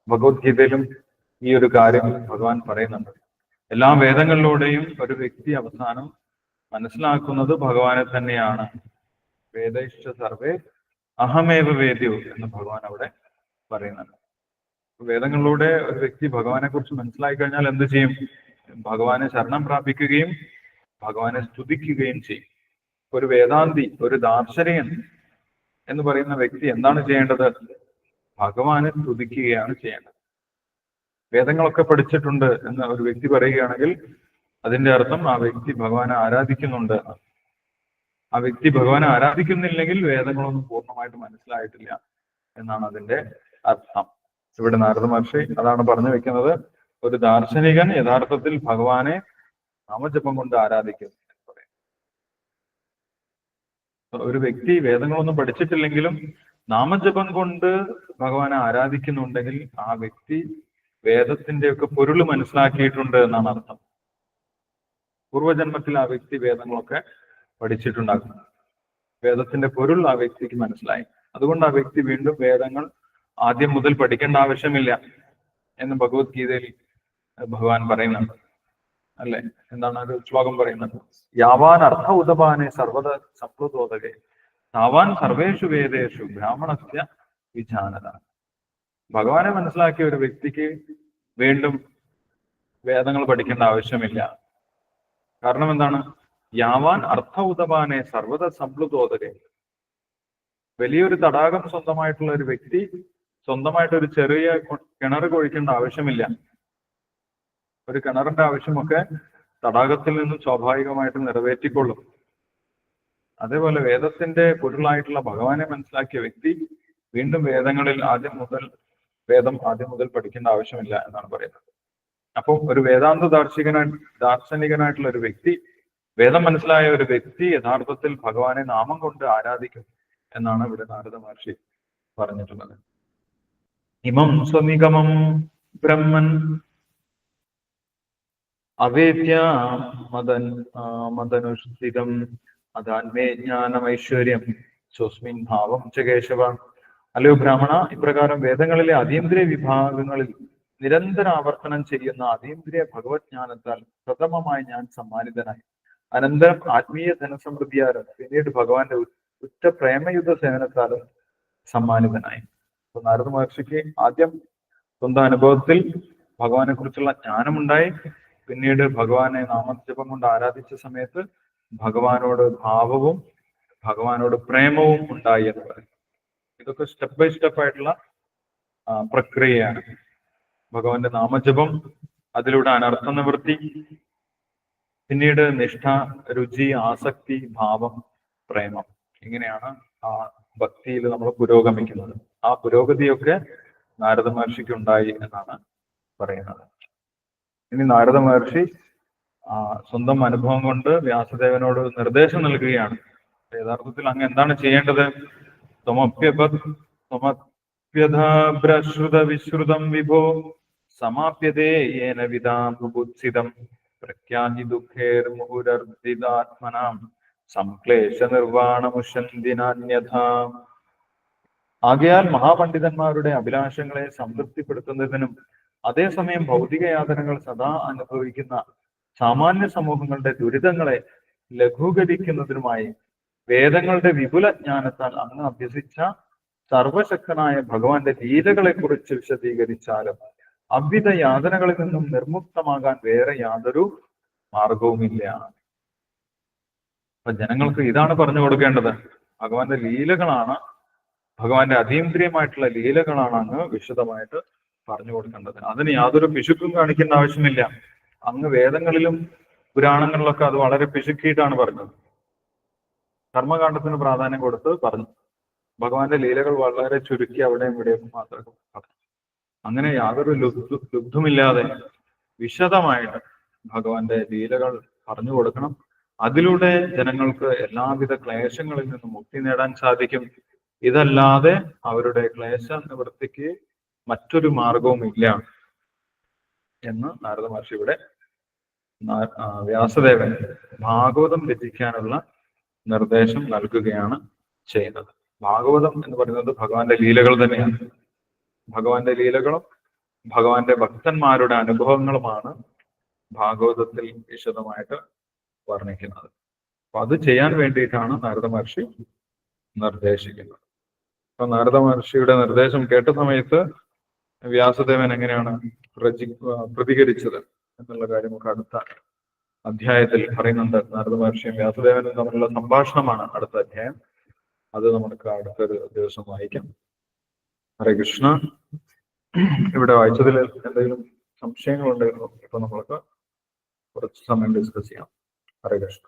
ഭഗവത്ഗീതയിലും ഈ ഒരു കാര്യം ഭഗവാൻ പറയുന്നുണ്ട്. എല്ലാ വേദങ്ങളിലൂടെയും ഒരു വ്യക്തി അവസാനം മനസ്സിലാക്കുന്നത് ഭഗവാനെ തന്നെയാണ്. വേദൈശ്ച സർവേ അഹമേവ വേദ്യോ എന്ന് ഭഗവാൻ അവിടെ പറയുന്നുണ്ട്. വേദങ്ങളിലൂടെ ഒരു വ്യക്തി ഭഗവാനെ കുറിച്ച് മനസ്സിലാക്കി കഴിഞ്ഞാൽ എന്ത് ചെയ്യും? ഭഗവാനെ ശരണം പ്രാപിക്കുകയും ഭഗവാനെ സ്തുതിക്കുകയും ചെയ്യും. ഒരു വേദാന്തി, ഒരു ദാർശനികൻ എന്ന് പറയുന്ന വ്യക്തി എന്താണ് ചെയ്യേണ്ടത്? ഭഗവാനെ സ്തുതിക്കുകയാണ് ചെയ്യേണ്ടത്. വേദങ്ങളൊക്കെ പഠിച്ചിട്ടുണ്ട് എന്ന് ഒരു വ്യക്തി പറയുകയാണെങ്കിൽ അതിന്റെ അർത്ഥം ആ വ്യക്തി ഭഗവാനെ ആരാധിക്കുന്നുണ്ട്. ആ വ്യക്തി ഭഗവാനെ ആരാധിക്കുന്നില്ലെങ്കിൽ വേദങ്ങളൊന്നും പൂർണ്ണമായിട്ട് മനസ്സിലായിട്ടില്ല എന്നാണ് അതിന്റെ അർത്ഥം. ഇവിടെ നാരദ മഹർഷി അതാണ് പറഞ്ഞു വെക്കുന്നത്. ഒരു ദാർശനികൻ യഥാർത്ഥത്തിൽ ഭഗവാനെ നാമജപം കൊണ്ട് ആരാധിക്കും എന്ന് പറയും. ഒരു വ്യക്തി വേദങ്ങളൊന്നും പഠിച്ചിട്ടില്ലെങ്കിലും നാമജപം കൊണ്ട് ഭഗവാനെ ആരാധിക്കുന്നുണ്ടെങ്കിൽ ആ വ്യക്തി വേദത്തിന്റെ ഒക്കെ പൊരുൾ മനസ്സിലാക്കിയിട്ടുണ്ട് എന്നാണ് അർത്ഥം. പൂർവജന്മത്തിൽ ആ വ്യക്തി വേദങ്ങളൊക്കെ പഠിച്ചിട്ടുണ്ടാകും. വേദത്തിന്റെ പൊരുൾ ആ വ്യക്തിക്ക് മനസ്സിലായി. അതുകൊണ്ട് ആ വ്യക്തി വീണ്ടും വേദങ്ങൾ ആദ്യം മുതൽ പഠിക്കേണ്ട ആവശ്യമില്ല എന്ന് ഭഗവത്ഗീതയിൽ ഭഗവാൻ പറയുന്നുണ്ട് അല്ലെ? എന്താണ് ഒരു ശ്ലോകം പറയുന്നത്? യാവാൻ അർത്ഥ ഉദപാനെ സർവത സംപ്ലുതോദകെ താവാൻ സർവേഷു വേദേഷു ബ്രാഹ്മണസ്യ വിജാനത. ഭഗവാനെ മനസ്സിലാക്കിയ ഒരു വ്യക്തിക്ക് വീണ്ടും വേദങ്ങൾ പഠിക്കേണ്ട ആവശ്യമില്ല. കാരണം എന്താണ്? യാവാൻ അർത്ഥ ഉദപാനെ സർവത സംപ്ലുതോദകെ. വലിയൊരു തടാകം സ്വന്തമായിട്ടുള്ള ഒരു വ്യക്തി സ്വന്തമായിട്ടൊരു ചെറിയ കിണർ കുഴിക്കേണ്ട ആവശ്യമില്ല. ഒരു കിണറിന്റെ ആവശ്യമൊക്കെ തടാകത്തിൽ നിന്നും സ്വാഭാവികമായിട്ട് നിറവേറ്റിക്കൊള്ളും. അതേപോലെ വേദത്തിന്റെ പൊരുളായിട്ടുള്ള ഭഗവാനെ മനസ്സിലാക്കിയ വ്യക്തി വീണ്ടും വേദങ്ങളിൽ വേദം ആദ്യം മുതൽ പഠിക്കേണ്ട ആവശ്യമില്ല എന്നാണ് പറയുന്നത്. അപ്പം ഒരു വേദാന്ത ദാർശനികനായിട്ടുള്ള ഒരു വ്യക്തി, വേദം മനസ്സിലായ ഒരു വ്യക്തി യഥാർത്ഥത്തിൽ ഭഗവാനെ നാമം കൊണ്ട് ആരാധിക്കും എന്നാണ് ഇവിടെ നാരദ മഹർഷി പറഞ്ഞിട്ടുള്ളത്. ഇമം സ്വനിഗമം ബ്രഹ്മൻ അവേദ്യ മദനുഷ്ഠിതം അതാത്മേ ജ്ഞാനമൈശ്വര്യം സ്വസ്മിൻ ഭാവം ച കേശവ. അല്ലയോ ബ്രാഹ്മണ, ഇപ്രകാരം വേദങ്ങളിലെ അതീന്ദ്രിയ വിഭാഗങ്ങളിൽ നിരന്തരാവർത്തനം ചെയ്യുന്ന അതീന്ദ്രിയ ഭഗവത്ജ്ഞാനത്താൽ പ്രഥമമായി ഞാൻ സമ്മാനിതനായി. അനന്തരം ആത്മീയ ധനസമൃദ്ധിയാലും പിന്നീട് ഭഗവാന്റെ ഉറ്റ പ്രേമയുദ്ധ സേവനത്താലും സമ്മാനിതനായി. അപ്പൊ നാരദ മഹർഷിക്ക് ആദ്യം സ്വന്തം അനുഭവത്തിൽ ഭഗവാനെ കുറിച്ചുള്ള ജ്ഞാനമുണ്ടായി. പിന്നീട് ഭഗവാനെ നാമജപം കൊണ്ട് ആരാധിച്ച സമയത്ത് ഭഗവാനോട് ഭാവവും ഭഗവാനോട് പ്രേമവും ഉണ്ടായി എന്ന് പറയും. ഇതൊക്കെ സ്റ്റെപ്പ് ബൈ സ്റ്റെപ്പ് ആയിട്ടുള്ള പ്രക്രിയയാണ്. ഭഗവാന്റെ നാമജപം, അതിലൂടെ അനർത്ഥ നിവൃത്തി, പിന്നീട് നിഷ്ഠ, രുചി, ആസക്തി, ഭാവം, പ്രേമം. ഇങ്ങനെയാണ് ആ ഭക്തിയിൽ നമ്മൾ പുരോഗമിക്കുന്നത്. ആ പുരോഗതിയൊക്കെ നാരദ മഹർഷിക്ക് ഉണ്ടായി എന്നാണ് പറയുന്നത്. ഇനി നാരദ മഹർഷി സ്വന്തം അനുഭവം കൊണ്ട് വ്യാസദേവനോട് നിർദ്ദേശം നൽകുകയാണ്. യഥാർത്ഥത്തിൽ അങ്ങ് എന്താണ് ചെയ്യേണ്ടത്? ത്വമപ്യധാഭ്രശ്രുത വിശ്രുതം വിഭോ സമാപ്യതേ യേന വിദാം ബുഭുത്സിതം പ്രഖ്യാഹി ദുഃഖേർമുഹുരർദ്ദിതാത്മനാം സംക്ലേശ നിർവാണമുഷന്തിനാന്യഥാ. ആകയാൽ മഹാപണ്ഡിതന്മാരുടെ അഭിലാഷങ്ങളെ സംതൃപ്തിപ്പെടുത്തുന്നതിനും അതേസമയം ഭൗതിക യാതനകൾ സദാ അനുഭവിക്കുന്ന സാമാന്യ സമൂഹങ്ങളുടെ ദുരിതങ്ങളെ ലഘൂകരിക്കുന്നതിനുമായി വേദങ്ങളുടെ വിപുല ജ്ഞാനത്താൽ അങ്ങ് അഭ്യസിച്ച സർവശക്തനായ ഭഗവാന്റെ ലീലകളെ കുറിച്ച് വിശദീകരിച്ചാലും അവിധ യാതനകളിൽ നിന്നും നിർമുക്തമാകാൻ വേറെ യാതൊരു മാർഗവുമില്ല. അപ്പൊ ജനങ്ങൾക്ക് ഇതാണ് പറഞ്ഞു കൊടുക്കേണ്ടത്. ഭഗവാന്റെ ലീലകളാണ്, ഭഗവാന്റെ അതീന്ദ്രിയമായിട്ടുള്ള ലീലകളാണ് അങ്ങ് വിശദമായിട്ട് പറഞ്ഞു കൊടുക്കേണ്ടത്. അതിന് യാതൊരു പിശുക്കും കാണിക്കേണ്ട ആവശ്യമില്ല. അങ്ങ് വേദങ്ങളിലും പുരാണങ്ങളിലൊക്കെ അത് വളരെ പിശുക്കിയിട്ടാണ് പറഞ്ഞത്. കർമ്മകാണ്ഡത്തിന് പ്രാധാന്യം കൊടുത്ത് പറഞ്ഞു. ഭഗവാന്റെ ലീലകൾ വളരെ ചുരുക്കി അവിടെയും ഇവിടെയും മാത്രം പറഞ്ഞു. അങ്ങനെ യാതൊരു ലുബ്ധുമില്ലാതെ വിശദമായിട്ട് ഭഗവാന്റെ ലീലകൾ പറഞ്ഞു കൊടുക്കണം. അതിലൂടെ ജനങ്ങൾക്ക് എല്ലാവിധ ക്ലേശങ്ങളിൽ നിന്നും മുക്തി നേടാൻ സാധിക്കും. ഇതല്ലാതെ അവരുടെ ക്ലേശ നിവൃത്തിക്ക് മറ്റൊരു മാർഗവുമില്ല എന്ന് നാരദ മഹർഷി ഇവിടെ വ്യാസദേവൻ ഭാഗവതം രചിക്കാനുള്ള നിർദ്ദേശം നൽകുകയാണ് ചെയ്യുന്നത്. ഭാഗവതം എന്ന് പറയുന്നത് ഭഗവാന്റെ ലീലകൾ തന്നെയാണ്. ഭഗവാന്റെ ലീലകളും ഭഗവാന്റെ ഭക്തന്മാരുടെ അനുഭവങ്ങളുമാണ് ഭാഗവതത്തിൽ വിശദമായിട്ട് വർണ്ണിക്കുന്നത്. അപ്പൊ അത് ചെയ്യാൻ വേണ്ടിയിട്ടാണ് നാരദ മഹർഷി നിർദ്ദേശിക്കുന്നത്. അപ്പൊ നാരദ മഹർഷിയുടെ നിർദ്ദേശം കേട്ട സമയത്ത് വ്യാസദേവൻ എങ്ങനെയാണ് പ്രതികരിച്ചത് എന്നുള്ള കാര്യമൊക്കെ അടുത്ത അധ്യായത്തിൽ പറയുന്നുണ്ട്. നാരദ മഹർഷിയും വ്യാസദേവനും തമ്മിലുള്ള സംഭാഷണമാണ് അടുത്ത അധ്യായം. അത് നമുക്ക് അടുത്തൊരു ദിവസം വായിക്കാം. ഹരേ കൃഷ്ണ. ഇവിടെ വായിച്ചതിൽ എന്തെങ്കിലും സംശയങ്ങളുണ്ടെങ്കിലും ഇപ്പൊ നമ്മൾക്ക് കുറച്ച് സമയം ഡിസ്കസ് ചെയ്യാം. ഹരേ കൃഷ്ണ.